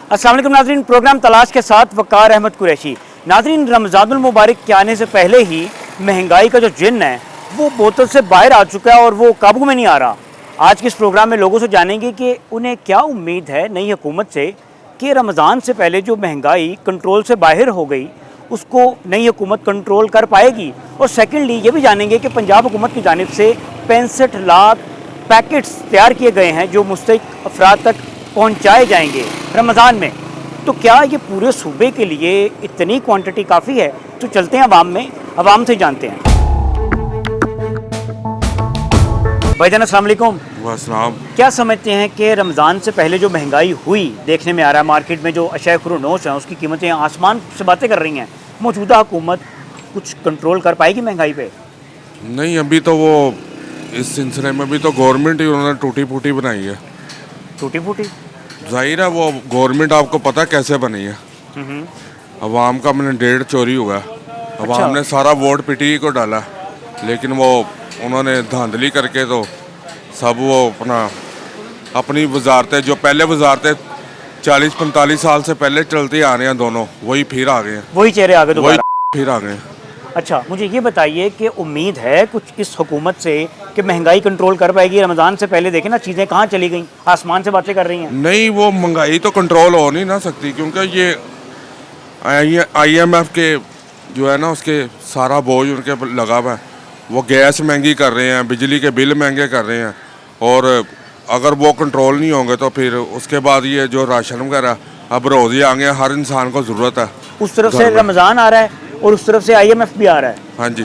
अस्सलाम वालेकुम नाज़रीन, प्रोग्राम तलाश के साथ वक़ार अहमद कुरैशी। नाज़रीन, रमज़ानुल मुबारक के आने से पहले ही महंगाई का जो जिन्न है वो बोतल से बाहर आ चुका है और वो काबू में नहीं आ रहा। आज के इस प्रोग्राम में लोगों से जानेंगे कि उन्हें क्या उम्मीद है नई हुकूमत से कि रमज़ान से पहले जो महंगाई कंट्रोल से बाहर हो गई उसको नई हुकूमत कंट्रोल कर पाएगी। और सेकेंडली ये भी जानेंगे कि पंजाब हुकूमत की जानिब से 65 लाख पैकेट्स तैयार किए गए हैं जो मुस्तहिक अफराद तक पहुंचाए जाएंगे रमज़ान में। तो क्या ये पूरे सूबे के लिए इतनी क्वांटिटी काफ़ी है? तो चलते हैं अवाम से जानते हैं। भाईजान अस्सलाम वालेकुम। वालेकुम। क्या समझते हैं कि रमज़ान से पहले जो महंगाई हुई देखने में आ रहा है मार्केट में, जो अशय खुरोनोश है उसकी कीमतें आसमान से बातें कर रही हैं, मौजूदा हुकूमत कुछ कंट्रोल कर पाएगी महंगाई पे? नहीं, अभी तो वो इस सिलसिले में भी तो गवर्नमेंट ही उन्होंने टूटी फूटी बनाई है। टूटी फूटी? जाहिर है वो गवर्नमेंट आपको पता कैसे बनी है। अवाम का मैंडेट चोरी हुआ। अवाम ने सारा वोट पीटी को डाला, लेकिन वो उन्होंने धांधली करके तो सब वो अपनी वजारतें जो पहले वजारतें 40-45 साल से पहले चलती आ रहे हैं दोनों, वही फिर आ गए हैं। वही चेहरे आ गए दोबारा, वही फिर आ गए हैं। अच्छा, मुझे ये बताइए कि उम्मीद है कुछ इस हुकूमत से कि महंगाई कंट्रोल कर पाएगी? रमज़ान से पहले देखें ना चीज़ें कहाँ चली गई, आसमान से बातें कर रही हैं। नहीं, वो महंगाई तो कंट्रोल हो नहीं ना सकती, क्योंकि ये IMF के जो है ना उसके सारा बोझ उनके लगा हुआ है। वो गैस महंगी कर रहे हैं, बिजली के बिल महंगे कर रहे हैं, और अगर वो कंट्रोल नहीं होंगे तो फिर उसके बाद ये जो राशन वगैरह अब रोज़ ही आगे हर इंसान को ज़रूरत है। उस तरफ से रमज़ान आ रहा है और उस तरफ से IMF भी आ रहा है। हाँ जी।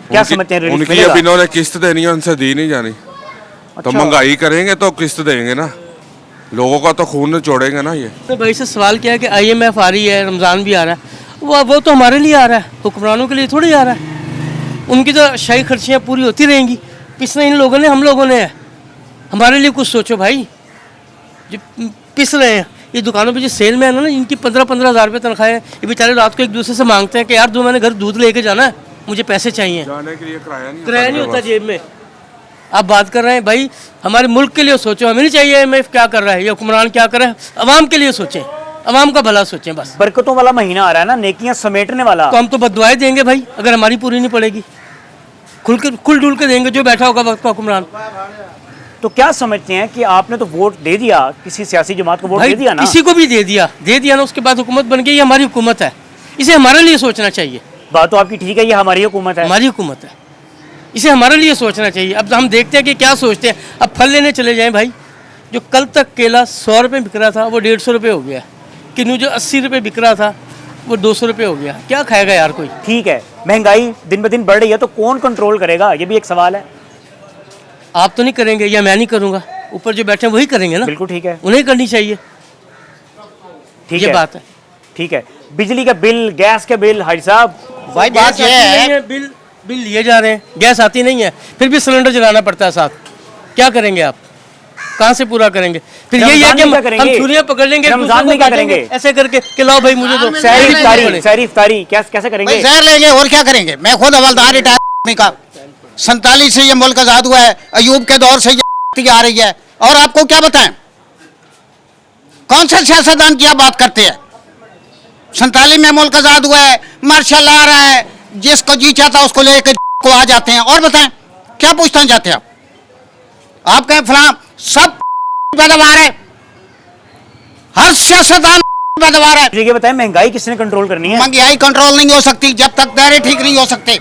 क्या समझते हैं? उनकी अब इन्होंने किस्त देनी है, उनसे दी नहीं जानी। अच्छा। तो महंगाई करेंगे तो किस्त देंगे ना, लोगों का तो खून निचोड़ेंगे ना। ये तो भाई से सवाल किया कि IMF आ रही है, रमज़ान भी आ रहा है, वो तो हमारे लिए आ रहा है, हुक्मरानों के लिए थोड़ी आ रहा है। उनकी तो शाही खर्चियाँ पूरी होती रहेंगी। पिसना इन लोगों ने, हम लोगों ने है। हमारे लिए कुछ सोचो भाई, जो पिस रहे हैं ये दुकानों पे जो सेल में है ना, इनकी 15-15 हज़ार रुपये तनख्वाह है। ये बेचारे रात को एक दूसरे से मांगते हैं कि यार जो मैंने घर दूध लेके जाना है, मुझे पैसे चाहिए। जाने के लिए किराया नहीं होता जेब में। आप बात कर रहे हैं भाई, हमारे मुल्क के लिए सोचो। हमें नहीं चाहिए IMF क्या कर रहा है, ये हुक्मरान क्या कर रहा है। अवाम के लिए सोचें, अवाम का भला सोचें बस। बरकतों वाला महीना आ रहा है ना, नेकियां समेटने वाला। तो हम तो बददुआएं देंगे भाई अगर हमारी पूरी नहीं पड़ेगी। खुल डुल के देंगे जो बैठा होगा वक्त का हुक्मरान। तो क्या समझते हैं कि आपने तो वोट दे दिया, किसी सियासी जमात को वोट दे दिया ना? किसी को भी दे दिया ना, उसके बाद हुकूमत बन गई। ये हमारी हुकूमत है, इसे हमारे लिए सोचना चाहिए। बात तो आपकी ठीक है, ये हमारी हुकूमत है। हमारी हुकूमत है, इसे हमारे लिए सोचना चाहिए। अब हम देखते हैं कि क्या सोचते हैं। अब फल लेने चले जाएं भाई, जो कल तक केला 100 रुपये बिक रहा था वो 150 रुपये हो गया। किन्नू जो 80 रुपये बिक रहा था वो 200 रुपये हो गया। क्या खाएगा यार कोई? ठीक है, महंगाई दिन ब दिन बढ़ रही है तो कौन कंट्रोल करेगा, ये भी एक सवाल है। आप तो नहीं करेंगे या मैं नहीं करूँगा, ऊपर जो बैठे हैं वही करेंगे ना। बिल्कुल ठीक है, उन्हें करनी चाहिए। ठीक ये है, बात है। ठीक है। बिजली का बिल, गैस का बिल, हाजी साहब भाई बात ये है, बिल लिए जा रहे हैं, गैस आती नहीं है, फिर भी सिलेंडर जलाना पड़ता है साथ। क्या करेंगे आप? कहाँ से पूरा करेंगे? फिर यही है कि हम छुरियां पकड़ लेंगे, रमजान में क्या करेंगे ऐसे करके कि लाओ भाई मुझे दो। सहरी इफ्तारी कैसे करेंगे? जहर लेंगे और क्या करेंगे। मैं खुद हवलदार रिटायर का 47 से ये मुल्क आजाद हुआ है, अयूब के दौर से ये आ रही है। और आपको क्या बताएं, कौन से सियासतदान की बात करते हैं? 47 में मुल्क आजाद हुआ है, मार्शल आ रहा है, जिसको जी चाहता उसको लेकर को आ जाते हैं। और बताएं क्या पूछना चाहते हैं आप कहें फलां सब पैदावार है, हर सियासतदान पैदावार है। ये बताएं महंगाई किसने कंट्रोल करनी है? महंगाई कंट्रोल नहीं हो सकती जब तक दायरे ठीक नहीं हो सकते,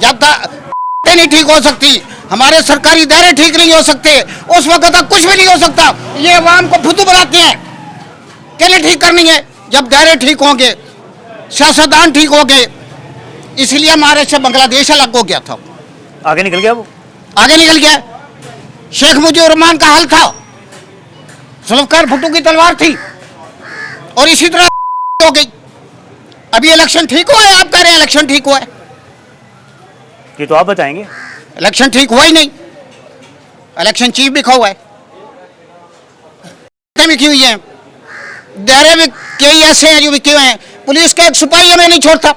जब तक नहीं ठीक हो सकती, हमारे सरकारी दायरे ठीक नहीं हो सकते, उस वक्त तक कुछ भी नहीं हो सकता। ये अवाम को फुद्दू बनाते हैं के लिए ठीक करनी है। जब दायरे ठीक होंगे, सियासतदान ठीक होंगे, इसलिए हमारे से बांग्लादेश अलग हो गया था। आगे निकल गया, वो आगे निकल गया। शेख मुजीबुर रहमान का हल था, जुल्फकार भुट्टो की तलवार थी, और इसी तरह हो गई। अभी इलेक्शन ठीक हुआ है, आप कह रहे हैं इलेक्शन ठीक हुआ है। ये तो आप बताएंगे। इलेक्शन ठीक हुआ ही नहीं, इलेक्शन चीफ बिखा हुआ है, बिकी हुई है, दायरे में कई ऐसे हैं जो बिके हुए हैं। पुलिस का एक सिपाही हमें नहीं छोड़ता।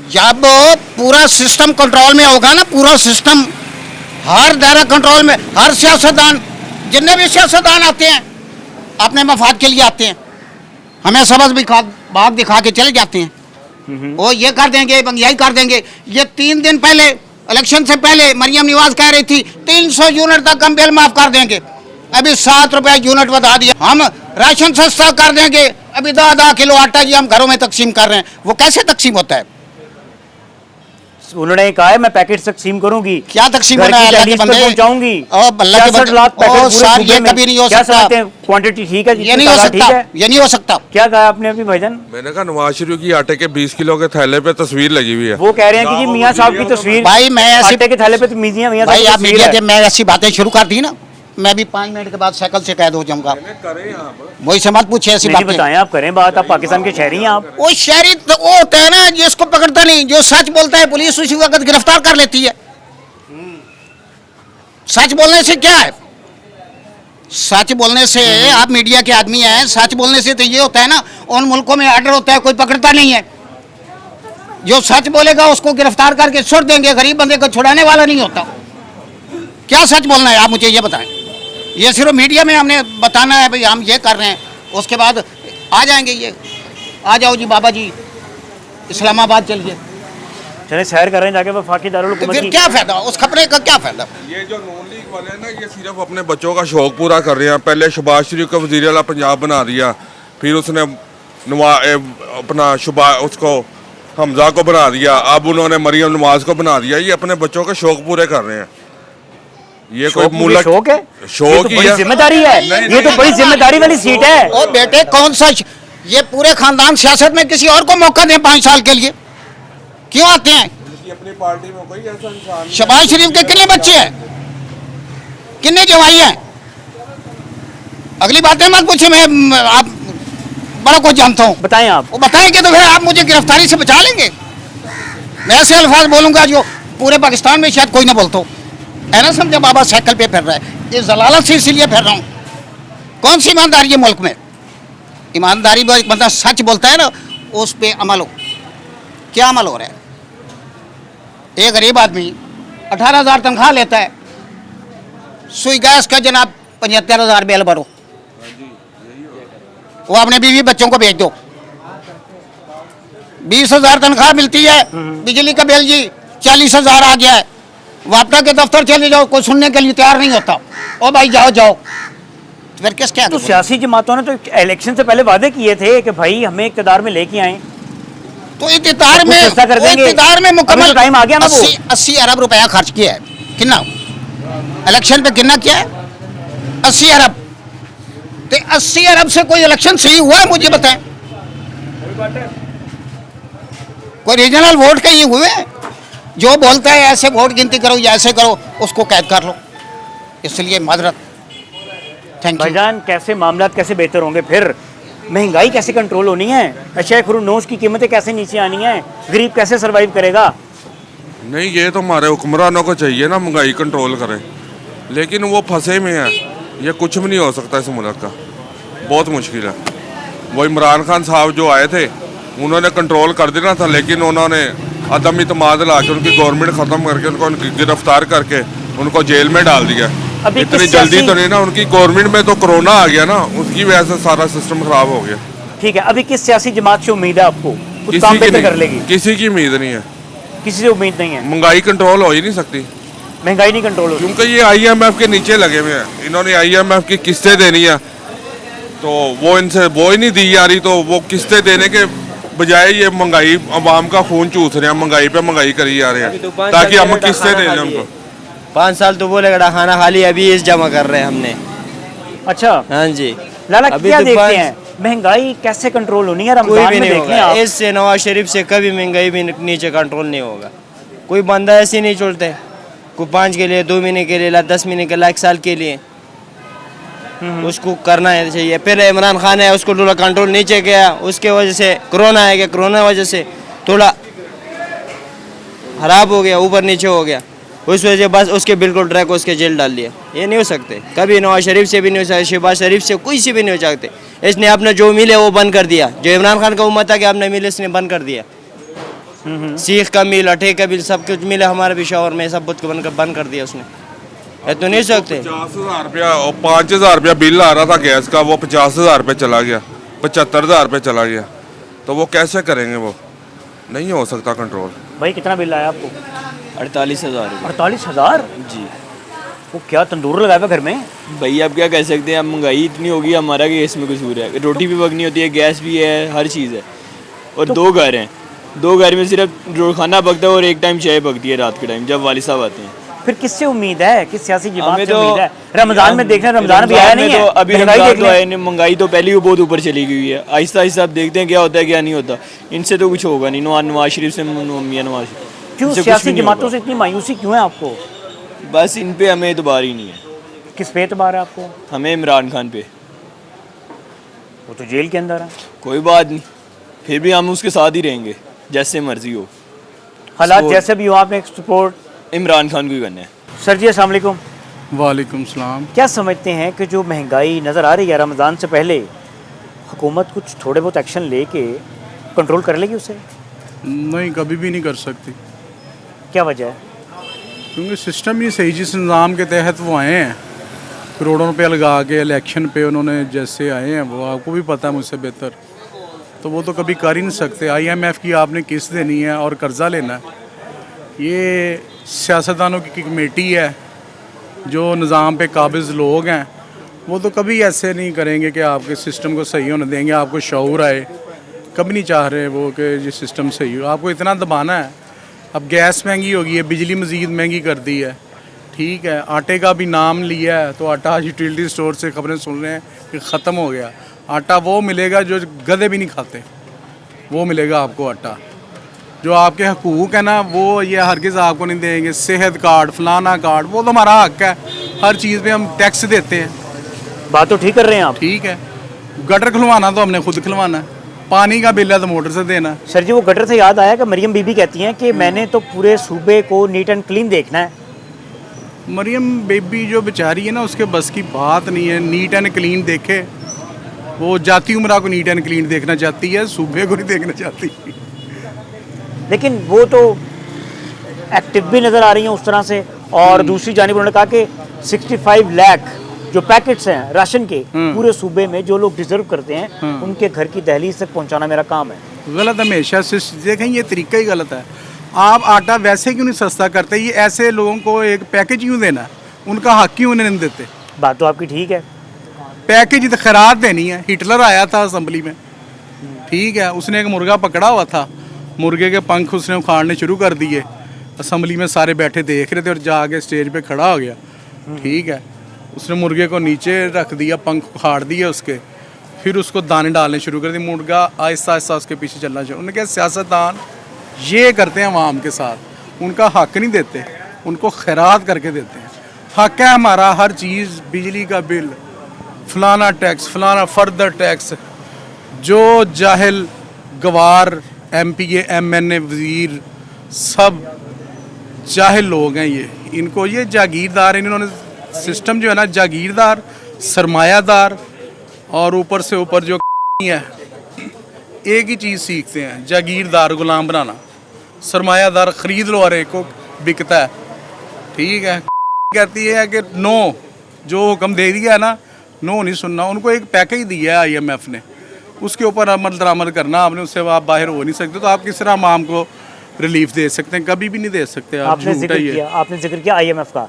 जब पूरा सिस्टम कंट्रोल में होगा ना, पूरा सिस्टम, हर दायरा कंट्रोल में, हर सियासतदान जितने भी सियासतदान आते हैं अपने मफाद के लिए आते हैं, हमें सबक भी भाग दिखा के चले जाते हैं। वो ये कर देंगे, यही कर देंगे। ये 3 दिन पहले इलेक्शन से पहले मरियम नवाज कह रही थी 300 यूनिट तक हम बिल माफ कर देंगे, अभी 7 रुपए यूनिट बता दिया। हम राशन सस्ता कर देंगे, अभी 10 किलो आटा जी हम घरों में तकसीम कर रहे हैं। वो कैसे तकसीम होता है? उन्होंने कहा है मैं पैकेट तकसीम करूंगी, क्या तकसीम घर होना की है? अल्लाह के दहलीज पर बंदे पहुंचाऊंगी। ओ अल्लाह के 66 बंदे, लाख पैकेट ओ पूरे सर सूबे ये में। कभी नहीं हो क्या सकता, समझते हैं क्वांटिटी ठीक है? ये नहीं हो सकता, ये नहीं हो सकता। क्या कहा आपने अभी भाईजान? मैंने कहा नवाज शरीफ की आटे के 20 किलो के थैले पे तस्वीर लगी हुई है। वो कह रहे हैं कि जी मियां साहब की तस्वीर, भाई मैं ऐसे आटे के थैले पे तो मियां साहब भाई की आप तस्वीर मीडिया है। के मैं ऐसी बातें शुरू कर दी ना, मैं भी 5 मिनट के बाद साइकिल से कैद हो जाऊंगा। वही से मत पूछे ऐसी नहीं बातें। बताएं, आप करें बात, आप पाकिस्तान के शहरी हैं आप। वो शहरी तो वो होता है ना जिसको पकड़ता नहीं, जो सच बोलता है पुलिस उसी वक्त गिरफ्तार कर लेती है। सच बोलने से क्या है? सच बोलने से, आप मीडिया के आदमी हैं, सच बोलने से तो ये होता है ना, उन मुल्कों में आर्डर होता है, कोई पकड़ता नहीं है। जो सच बोलेगा उसको गिरफ्तार करके छोड़ देंगे, गरीब बंदे को छुड़ाने वाला नहीं होता। क्या सच बोलना है आप मुझे ये बताएं। ये सिर्फ मीडिया में हमने बताना है भाई हम ये कर रहे हैं, उसके बाद आ जाएंगे ये, आ जाओ जी बाबा जी इस्लामाबाद चलिए, चले सैर कर रहे हैं जाके वफाकी दारुल तो हुकूमत फिर की। क्या फायदा उस खपरे का? क्या फायदा? ये जो नॉन लीग वाले हैं ना, ये सिर्फ अपने बच्चों का शौक पूरा कर रहे हैं। पहले शहबाज शरीफ को वज़ीर आला पंजाब बना दिया, फिर उसने अपना उसको हमजा को बना दिया, अब उन्होंने मरियम नवाज को बना दिया। ये अपने बच्चों के शौक पूरे कर रहे हैं। ये कोई मुल्क शौक है? ये शौक तो ही बड़ी है। जिम्मेदारी है, ये तो बड़ी जिम्मेदारी वाली सीट है। और बेटे कौन सा ये पूरे खानदान सियासत में किसी और को मौका दें 5 साल के लिए? क्यों आते हैं? अपनी पार्टी में कोई ऐसा इंसान शहबाज शरीफ के कितने बच्चे हैं, कितने जवाई हैं? अगली बातें मत पूछो, मैं आप बड़ा कुछ जानता हूँ। बताएं आप। वो बताएंगे तो फिर आप मुझे गिरफ्तारी से बचा लेंगे। मैं ऐसे अल्फाज बोलूंगा जो पूरे पाकिस्तान में शायद कोई ना बोलता हो। है ना, समझा बाबा साइकिल पे फिर रहा है, ये जलालत से इसीलिए फिर रहा हूँ। कौन सी ईमानदारी है मुल्क में? ईमानदारी बंदा सच बोलता है ना, उस पे अमल हो। क्या अमल हो रहा है? एक गरीब आदमी 18,000 तनख्वाह लेता है, सुई गैस का जनाब 75,000 बिल भरो, वो अपने बीवी बच्चों को भेज दो। 20,000 तनख्वाह मिलती है, बिजली का बिल जी 40,000 आ गया है, वापटा के दफ्तर चले जाओ, कोई सुनने के लिए तैयार नहीं होता। ओ भाई जाओ जाओ, तो फिर किसके आगे तो बोलो? सियासी जमातों ने तो इलेक्शन से पहले वादे किए थे कि भाई हमें इक़्तिदार में लेके आए, तो इक़्तिदार में, कुछ ऐसा कर देंगे। इक़्तिदार में अभी मुकम्मल तो टाइम आ गया ना वो। 80 अरब रुपया खर्च किया है। कितना इलेक्शन पे कितना किया है? 80 अरब। तो 80 अरब से कोई इलेक्शन सही हुआ है? मुझे बताएं। कोई रीजनल वोट कहीं हुए? जो बोलता है ऐसे वोट गिनती करो या ऐसे करो, उसको कैद कर लो। इसलिए माजरत, थैंक यू। भाईजान कैसे मामला कैसे बेहतर होंगे? फिर महंगाई कैसे कंट्रोल होनी है? अशय खुरूनोश की कीमतें कैसे नीचे आनी है? गरीब कैसे सरवाइव करेगा? नहीं, ये तो हमारे हुक्मरानों को चाहिए ना महंगाई कंट्रोल करें, लेकिन वो फंसे में है। ये कुछ भी नहीं हो सकता इस मुल्क का, बहुत मुश्किल है। वो इमरान खान साहब जो आए थे उन्होंने कंट्रोल कर देना था, लेकिन उन्होंने अदम इतमाद ला के उनकी गवर्नमेंट ख़त्म करके उनको गिरफ्तार करके उनको जेल में डाल दिया। अभी इतनी किस जल्दी सियासी- तो नहीं ना, उनकी गवर्नमेंट में तो कोरोना आ गया ना, उसकी वजह से सारा सिस्टम खराब हो गया। ठीक है, अभी किस सियासी जमात से उम्मीद है आपको कुछ किसी काम की बेहतर कर नहीं, लेगी? किसी की उम्मीद नहीं है। किसी से उम्मीद नहीं है। महंगाई कंट्रोल हो ही नहीं सकती, महंगाई नहीं कंट्रोल हो रही। क्योंकि ये IMF के नीचे लगे हुए हैं। इन्होंने IMF की किस्तें देनी है, तो वो इनसे वो ही नहीं दी जा रही, तो वो किस्तें देने के बजाय ये महंगाई अवाम का खून चूस रहे हैं, महंगाई पे महंगाई करी जा रहे हैं ताकि हम किस्तें दे दें उनको। 5 साल तो बोलेगा खाना खा लिया, अभी इस जमा कर रहे हैं हमने। अच्छा हाँ जी, लाला अभी क्या तो देखते 5 हैं महंगाई कैसे कंट्रोल होनी है? कोई रमजान भी में नहीं देख लें होगा। आप, इससे नवाज शरीफ से कभी महंगाई भी नीचे कंट्रोल नहीं होगा। कोई बंदा ऐसे नहीं चलते, कोई 5 के लिए, 2 महीने के लिए, 10 महीने के लिए, 1 साल के लिए उसको करना है चाहिए। फिर इमरान खान है, उसको थोड़ा कंट्रोल नीचे गया, उसके वजह से कोरोना आ गया, कोरोना वजह से थोड़ा खराब हो गया, ऊपर नीचे हो गया, उस वजह से बस उसके बिल्कुल ट्रैक उसके जेल डाल दिया। ये नहीं हो सकते कभी, नवाज शरीफ से भी नहीं हो सकते, शहबाज शरीफ से कोई से भी नहीं हो सकते। इसने अपने जो मिले वो बंद कर दिया, जो इमरान खान का उम्मत था कि आपने मिले, इसने बंद कर दिया। सीख का मिल, अठे का मिल, सब कुछ मिले हमारे पेशावर में, सब कुछ बंद कर दिया उसने। है तो नहीं सकते। 50,000 रुपया और 5,000 रुपया बिल आ रहा था गैस का, वो 50,000 रुपये चला गया, 75,000 रुपये चला गया, तो वो कैसे करेंगे? वो नहीं हो सकता कंट्रोल। भाई कितना बिल आया आपको? 48,000 48,000? जी। वो क्या तंदूर लगाया हुआ घर में? भाई आप क्या कह सकते हैं, अब महंगाई इतनी होगी, हमारा गैस में कसूर है, रोटी भी पकनी होती है, गैस भी है, हर चीज़ है। और 2 घर हैं, 2 घर में सिर्फ खाना पकता है और एक टाइम चाय पकती है रात के टाइम जब वाली साहब आते हैं। फिर किससे उम्मीद है, किस सियासी जमात हमें से तो उम्मीद है? रमजान में देख रहे हैं, रमजान भी आया नहीं है, अभी महंगाई रमजान देख तो लें। आया नहीं, महंगाई तो पहले ही बहुत ऊपर चली गई है। आहिस्ता आहिस्ता आप देखते हैं क्या होता है क्या नहीं होता। इनसे तो कुछ होगा नहीं, नवाज शरीफ से, मियां नवाज शरीफ। क्यों इनसे कुछ सियासी भी नहीं जमातों होगा। से इतनी मायूसी क्यों है आपको? बस इन पे हमें एतबार ही नहीं है। किस पे एतबार है आपको? हमें इमरान खान पे। वो तो जेल के अंदर है। कोई बात नहीं, फिर भी हम उसके साथ ही रहेंगे जैसे मर्जी हो। हालात सपोर्ट- जैसे भी हो, आपने सपोर्ट इमरान खान को ही करना है। सर जी अस्सलाम वालेकुम। वालेकुम सलाम। क्या समझते हैं कि जो महंगाई नज़र आ रही है रमज़ान से पहले, हुकूमत कुछ थोड़े बहुत एक्शन लेके कंट्रोल कर लेगी उसे? नहीं, कभी भी नहीं कर सकती, क्या वजह है? क्योंकि सिस्टम ही सही, जिस निज़ाम के तहत वो आए हैं, करोड़ों रुपया लगा के इलेक्शन पे उन्होंने जैसे आए हैं, वो आपको भी पता है मुझसे बेहतर, तो वो तो कभी कर ही नहीं सकते। IMF की आपने किस्त देनी है और कर्ज़ा लेना है, ये सियासतदानों की कमेटी है, जो निज़ाम पे काबिज़ लोग हैं, वो तो कभी ऐसे नहीं करेंगे कि आपके सिस्टम को सही होने देंगे, आपको शऊर आए। कभी नहीं चाह रहे वो कि ये सिस्टम सही हो, आपको इतना दबाना है। अब गैस महंगी हो गई है, बिजली मज़ीद महंगी कर दी है, ठीक है, आटे का भी नाम लिया है, तो आटा आज यूटिलिटी स्टोर से खबरें सुन रहे हैं कि ख़त्म हो गया। आटा वो मिलेगा जो गधे भी नहीं खाते, वो मिलेगा आपको आटा। जो आपके हकूक़ है ना, वो ये हरगिज़ आपको नहीं देंगे। सेहत कार्ड, फलाना कार्ड, वो तो हमारा हक है, हर चीज़ पे हम टैक्स देते हैं, बात तो ठीक कर रहे हैं आप। ठीक है। गटर खुलवाना तो हमने खुद खुलवाना है, पानी का बिल है तो मोटर से देना है। सर जी वो गटर से याद आया कि मरियम बीबी कहती हैं कि मैंने तो पूरे सूबे को नीट एंड क्लीन देखना है। मरियम बेबी जो बेचारी है ना, उसके बस की बात नहीं है नीट एंड क्लीन देखे। वो जाती उम्रा को नीट एंड क्लीन देखना चाहती है, सूबे को नहीं देखना चाहती। लेकिन वो तो एक्टिव भी नज़र आ रही हैं उस तरह से। और दूसरी जानिब उन्होंने कहा कि 65 लाख जो पैकेट्स हैं राशन के पूरे सूबे में जो लोग डिजर्व करते हैं उनके घर की दहलीज तक पहुंचाना मेरा काम है। गलत हमेशा से देखें, ये तरीका ही गलत है। आप आटा वैसे क्यों नहीं सस्ता करते? ये ऐसे लोगों को एक पैकेज क्यों देना है? उनका हक क्यों नहीं देते? बात तो आपकी ठीक है। पैकेज तो खैरात देनी है। हिटलर आया था असेंबली में, ठीक है, उसने एक मुर्गा पकड़ा हुआ था, मुर्गे के पंख उसने उखाड़ने शुरू कर दिए। असेंबली में सारे बैठे देख रहे थे और जाके स्टेज पे खड़ा हो गया, ठीक है। उसने मुर्गे को नीचे रख दिया, पंख उखाड़ दिए उसके, फिर उसको दाने डालने शुरू कर दिए। मुर्गा आहिस्ता आहिस्ता उसके पीछे चलना शुरू। उन्होंने कहा सियासतदान ये करते हैं अवाम के साथ, उनका हक नहीं देते, उनको खैरात करके देते हैं। हक है हमारा हर चीज़, बिजली का बिल, फलाना टैक्स, फलाना फर्दर टैक्स। जो जाहिल गवार MPA MNA वज़ीर सब जाहिल लोग हैं, इनको ये जागीरदार, इन्होंने सिस्टम जो है ना, जागीरदार, सरमायादार और ऊपर से ऊपर जो है, एक ही चीज़ सीखते हैं, जागीरदार गुलाम बनाना। सरमायादार ख़रीद लो और एक को बिकता है, ठीक है। कहती है कि नो, जो हुक्म दे दिया है ना, नो नहीं सुनना। उनको एक पैकेज दिया है IMF ने, उसके ऊपर अमल दरामद करना आपने, उससे आप बाहर हो नहीं सकते। तो आप किस तरह आम को रिलीफ दे सकते हैं? कभी भी नहीं दे सकते आप। आपने जिक्र किया IMF का।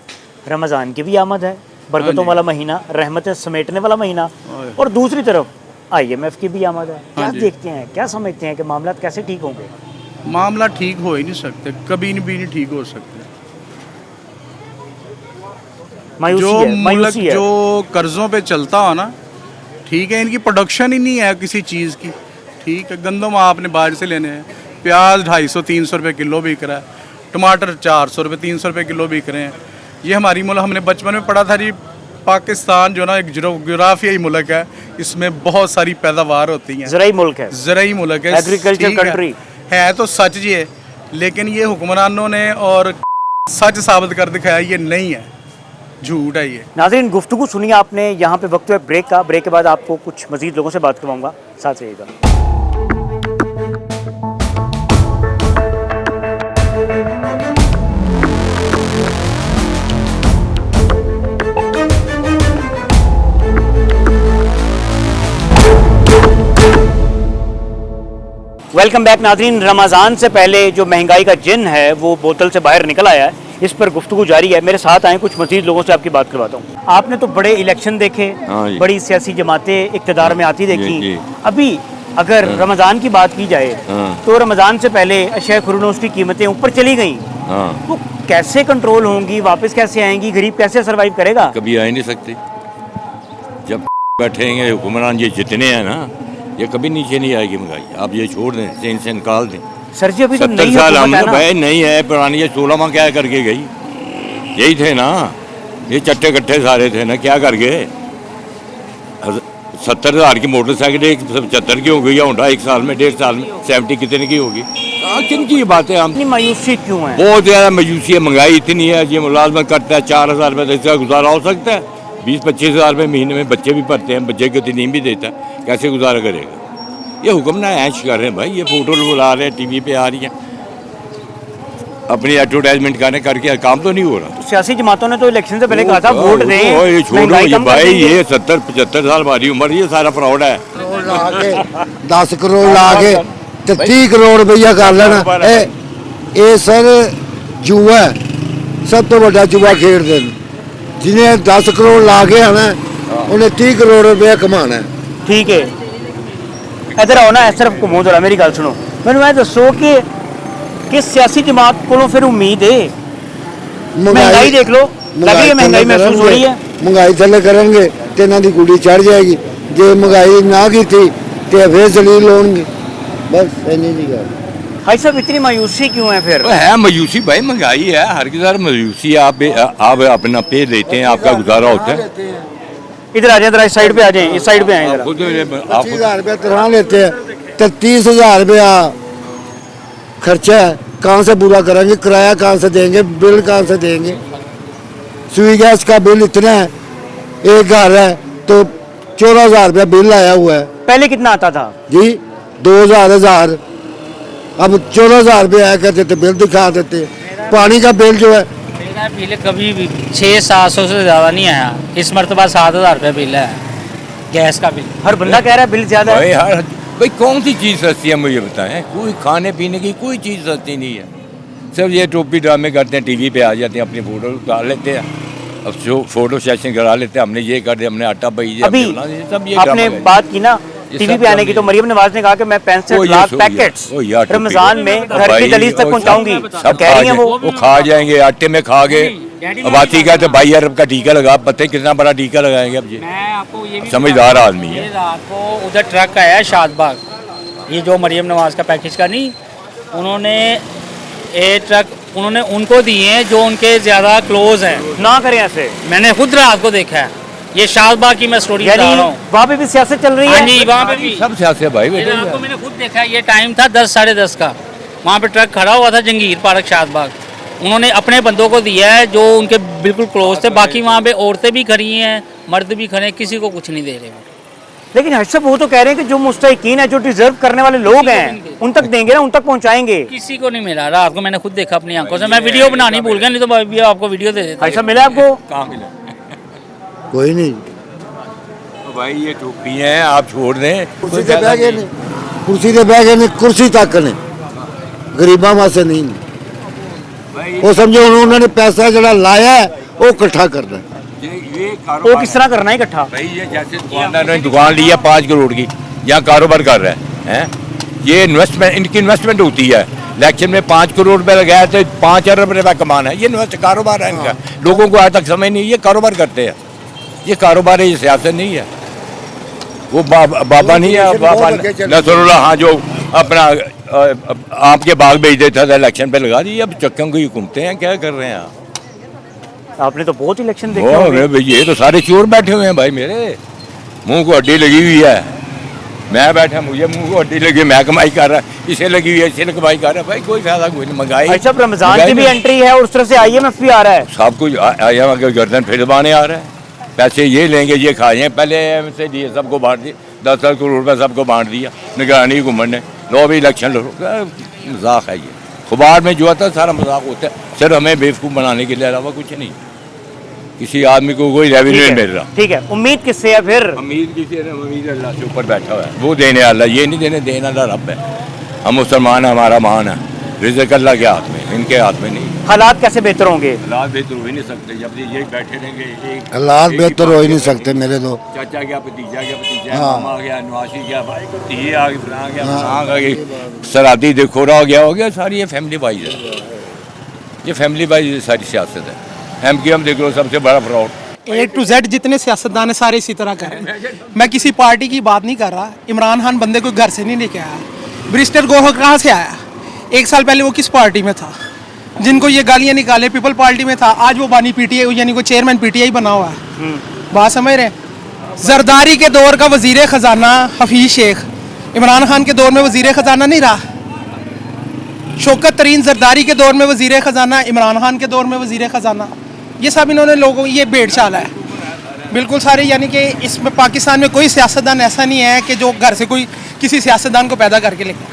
रमज़ान की भी आमद है, बरकतों वाला महीना, रहमतें समेटने वाला महीना, और दूसरी तरफ IMF की भी आमद है। क्या देखते हैं, क्या समझते हैं कि मामला कैसे ठीक होंगे? मामला ठीक हो ही नहीं सकते, कभी भी नहीं ठीक हो सकते। मायूसी है। जो कर्जों पे चलता हो ना, ठीक है, इनकी प्रोडक्शन ही नहीं है किसी चीज़ की, ठीक है। गंदम आपने बाहर से लेने हैं, प्याज 250-300 रुपये किलो बिक रहा है, टमाटर 400 रुपये 300 रुपये किलो बिक रहे हैं। ये हमारी मुल्क, हमने बचपन में पढ़ा था जी, पाकिस्तान जो ना एक जोग्राफियाई मुल्क है, इसमें बहुत सारी पैदावार होती हैं, ज़राई मुल्क है, ज़राई मुल्क है, एग्रीकल्चर ठीक कंट्री है तो सच ये, लेकिन ये हुक्मरानों ने और सच साबित कर दिखाया ये नहीं है, झूठ है ये। नाज़रीन गुफ्तगू सुनिए आपने। यहाँ पे वक्त है ब्रेक का। ब्रेक के बाद आपको कुछ मज़ीद लोगों से बात करवाऊँगा, साथ रहिएगा। वेलकम बैक नाज़रीन। रमज़ान से पहले जो महंगाई का जिन है वो बोतल से बाहर निकल आया है, इस पर गुफ्तगू जारी है। मेरे साथ आए कुछ मज़ीद लोगों से आपकी बात करवाता हूँ। आपने तो बड़े इलेक्शन देखे, हाँ जी। बड़ी सियासी जमातें इक़्तिदार में आती देखी। जी। अभी अगर रमज़ान की बात की जाए हाँ। तो रमज़ान से पहले अशिया खुर्नोश की कीमतें ऊपर चली गई, हाँ, वो कैसे कंट्रोल होंगी, वापस कैसे आएंगी, गरीब कैसे सर्वाइव करेगा? कभी आ ही नहीं सकते। जब बैठेंगे हुक्मरान ये जितने हैं ना, ये कभी नीचे नहीं आएगी महंगाई। आप ये छोड़ दें, चैन से निकाल दें। सर जी अभी तो 70 नई साल हुकूमत हमने है ना। भाई नहीं है पुरानी, ये 16 माह क्या करके गई? यही थे ना, ये चट्टे कट्टे सारे थे ना, क्या कर गए? 70,000 की मोटरसाइकिल एक 75 की हो गई, या होंडा एक साल में, 1.5 साल में 70 कितने की होगी? किन की बातें हम? इतनी मायूसी क्यों है? बहुत ज़्यादा मायूसी है, महंगाई इतनी है। ये मुलाजमत करता है 4,000 रुपये, इसका गुजारा हो सकता है? 20-25 हज़ार रुपये महीने में बच्चे भी पढ़ते हैं, बच्चे की नींद भी देता है, कैसे गुजारा करेगा? ये हुक्मरान ऐश कर रहे हैं भाई, ये फोटो बुला रहे हैं, टीवी पे आ रही है, अपनी एडवर्टाइजमेंट करके काम तो नहीं हो रहा। सियासी जमातों ने तो इलेक्शन से पहले कहा था वोट दें, ये छोड़ो महंगाई ये कम कर भाई, देंगे। ये 70-75 साल हमारी उम्र, ये सारा फ्रॉड है। 10 करोड़ ला के ते 30 करोड़ रुपया कर लेना, ये सर जुआ है, सब तो बड़ा जुआ खेलते हैं। जिन्हें 10 करोड़ ला के आना उन्हें 30 करोड़ रुपया कमाना है। ठीक है, इधर आओ ना, इस तरफ घूमो जरा, मेरी गल सुनो। मैंने मैं दसो कि किस सियासी जमात को फिर उम्मीद है? महंगाई देख लो, लगे ये महंगाई महसूस हो रही है। महंगाई थले करेंगे तो इन्हों की गुड़ी चढ़ जाएगी, जो महंगाई ना की थी तो फिर जलील होंगे। बस इन्नी जी गल। भाई साहब इतनी मायूसी क्यों है फिर? तो है मायूसी भाई, महंगाई है, हर किधर मायूसी है। आप अपना पे लेते हैं, आपका गुजारा होता है। इधर आ जाए, इधर इस साइड पे आ जाए, इस साइड पे आए जरा। 25,000 रुपया तनख्वाह लेते हैं तो 30,000 रुपया खर्चा है, कहाँ से पूरा करेंगे? किराया कहाँ से देंगे? बिल कहाँ से देंगे? सुई गैस का बिल इतना है, एक घर है तो 14,000 रुपया बिल आया हुआ है पहले कितना आता था? जी, 2,000 अब 14,000 रुपया आया करते थे, बिल दिखा देते। पानी का बिल जो है, मेरा बिल कभी भी 600-700 से ज़्यादा नहीं आया। इस मरतबा 7,000 रुपये बिल है गैस का बिल। हर बंदा कह रहा है बिल ज्यादा है। भाई कौन सी चीज़ सस्ती है मुझे बताएं? कोई खाने पीने की कोई चीज़ सस्ती नहीं है। सब ये टोपी ड्रामे करते हैं, टीवी पे आ जाते हैं, अपनी फोटो उतार लेते हैं, अब जो फोटो सेशन करा लेते हैं, हमने ये कर दिया, हमने आटा भाई अभी सब ये आपने बात की ना ये टीवी सब पे आने की, ड्रामे तो मरियम नवाज ने कहा कि मैं 65 लाख पैकेट्स रमजान में घर की दलीज तक पहुंचाऊंगी। सब कह रही हैं वो खा जाएंगे, आटे में खा गए। अब आती का तो 22 अरब का टीका लगा, पता है कितना बड़ा टीका लगाएंगे अब ये? मैं आपको ये भी समझदार आदमी है। ये रात को उधर ट्रक आया है शादबाग, ये जो मरियम नवाज का पैकेज का नहीं, उन्होंने ये ट्रक उन्होंने उनको दिए हैं जो उनके ज़्यादा क्लोज हैं। ना करें ऐसे। मैंने खुद रात को देखा है, ये शादबाग की मैं स्टोरी बता यानी रहा हूँ। वहाँ पे भी सियासत चल रही हाँ है। जी, वहाँ पे भी सब सियासी है भाई ये बेटे। रात को मैंने खुद देखा है। ये टाइम था 10 साढ़े 10 का, वहाँ पे ट्रक खड़ा हुआ था जंगीर पार्क शादबाग। उन्होंने अपने बंदों को दिया है जो उनके बिल्कुल क्लोज थे, बाकी वहाँ पे औरतें भी खड़ी हैं, मर्द भी खड़े हैं, किसी को कुछ नहीं दे रहे। लेकिन हर्ष साहब वो तो कह रहे हैं कि जो मुस्तहिकीन है, जो डिजर्व करने वाले लोग हैं, उन तक देंगे ना, उन तक पहुंचाएंगे। किसी को नहीं मिला। रात को मैंने खुद देखा अपनी आंखों से। मैं वीडियो बनानी भूल गया, नहीं तो मैं भी आपको वीडियो दे देता। हर्ष साहब मिला आपको? कहाँ मिला? कोई नहीं। भाई ये टोपी है, आप छोड़ दें। कुर्सी से बह गए ने, कुर्सी से बह गए ने, कुर्सी तक ने गरीबा वास्ते नहीं। वो समझो उन्होंने पैसा जरा लाया है वो इकट्ठा करना है। वो किस तरह करना है इकट्ठा? भाई ये जैसे दुकानदार ने दुकान ली है 5 करोड़ की, यहाँ कारोबार कर रहा है, ये इन्वेस्टमेंट, इनकी इन्वेस्टमेंट होती है। इलेक्शन में 5 करोड़ रुपए लगाया तो 5 अरब रुपया कमाना है, ये कारोबार है इनका। लोगों को आज तक समझ नहीं, ये कारोबार करते हैं, ये कारोबार है, ये सियासत नहीं है। वो बाबा नहीं है, बाबा नसरुल्लाह, हाँ, जो अपना आपके बाग बेच देता था, इलेक्शन पे लगा दी। अब चक्कों को ही घूमते हैं, क्या कर रहे हैं आप? आपने तो बहुत इलेक्शन देखे होंगे। ये तो सारे चोर बैठे हुए हैं भाई, मेरे मुंह को हड्डी लगी हुई है। मैं बैठा, मुझे मुंह को हड्डी लगी, मैं कमाई कर रहा, इसे लगी हुई है, इसे कमाई कर रहा है। भाई कोई फायदा कोई नहीं। महंगाई अच्छा, रमजान की भी एंट्री है और उस तरह से IMF भी आ रहा है। सब कुछ IMF के गर्दन फिर दबाने आ रहा है। पैसे ये लेंगे, ये खाएं। पहले IMF से दिए, सबको बांट दिए, 10-10 करोड़ रुपये सबको बांट दिया, निगरानी हुकूमत ने। लो भी इलेक्शन लो, मजाक है ये। अखबार में जो आता है सारा मजाक होता है, सिर्फ हमें बेवकूफ़ बनाने के लिए, अलावा कुछ नहीं। किसी आदमी को कोई रेवेन्यू नहीं मिल रहा। ठीक है, उम्मीद किससे है फिर? उम्मीद किसी ने, उम्मीद अल्लाह से ऊपर बैठा हुआ है, वो देने वाला, ये नहीं देने, देने वाला रब है। हम मुसलमान हैं, हमारा मान है, रिज़्क़ अल्लाह के हाथ में, इनके हाथ में नहीं। हालात कैसे बेहतर होंगे? हालात बेहतर हो ही नहीं सकते जब ये बैठे रहेंगे। हालात बेहतर हो ही नहीं सकते मेरे तो। चाचा गया, भतीजा गया, मामा गया, नवासी गया, भाई ये आ गई, फलां गया, फलां आ गई, सरादी देखो रहा हो गया, सारी ये फैमिली वाइज है, ये फैमिली वाइज सारी सियासत है। MQM देख लो, सबसे बड़ा फ्रॉड। A to Z जितने सियासतदान है सारे इसी तरह कर रहे हैं। मैं किसी पार्टी की बात नहीं कर रहा। इमरान खान बंदे को घर से नहीं लेके आया। ब्रिस्टर गोहो कहाँ से आया? 1 साल पहले वो किस पार्टी में था? जिनको ये गालियाँ निकाले पीपल पार्टी में था, आज वो बानी PTI यानी को चेयरमैन PTI बना हुआ है। बात समझ रहे? जरदारी के दौर का वजीर खजाना हफीज शेख इमरान खान के दौर में वजीर खजाना नहीं रहा। शौकत तरीन जरदारी के दौर में वजीर खजाना, इमरान खान के दौर में वजीर खजाना। ये सब इन्होंने लोगों ये भेड़ चाला है बिल्कुल सारे। यानी कि इसमें पाकिस्तान में कोई सियासतदान ऐसा नहीं है कि जो घर से कोई किसी सियासतदान को पैदा करके लेकर,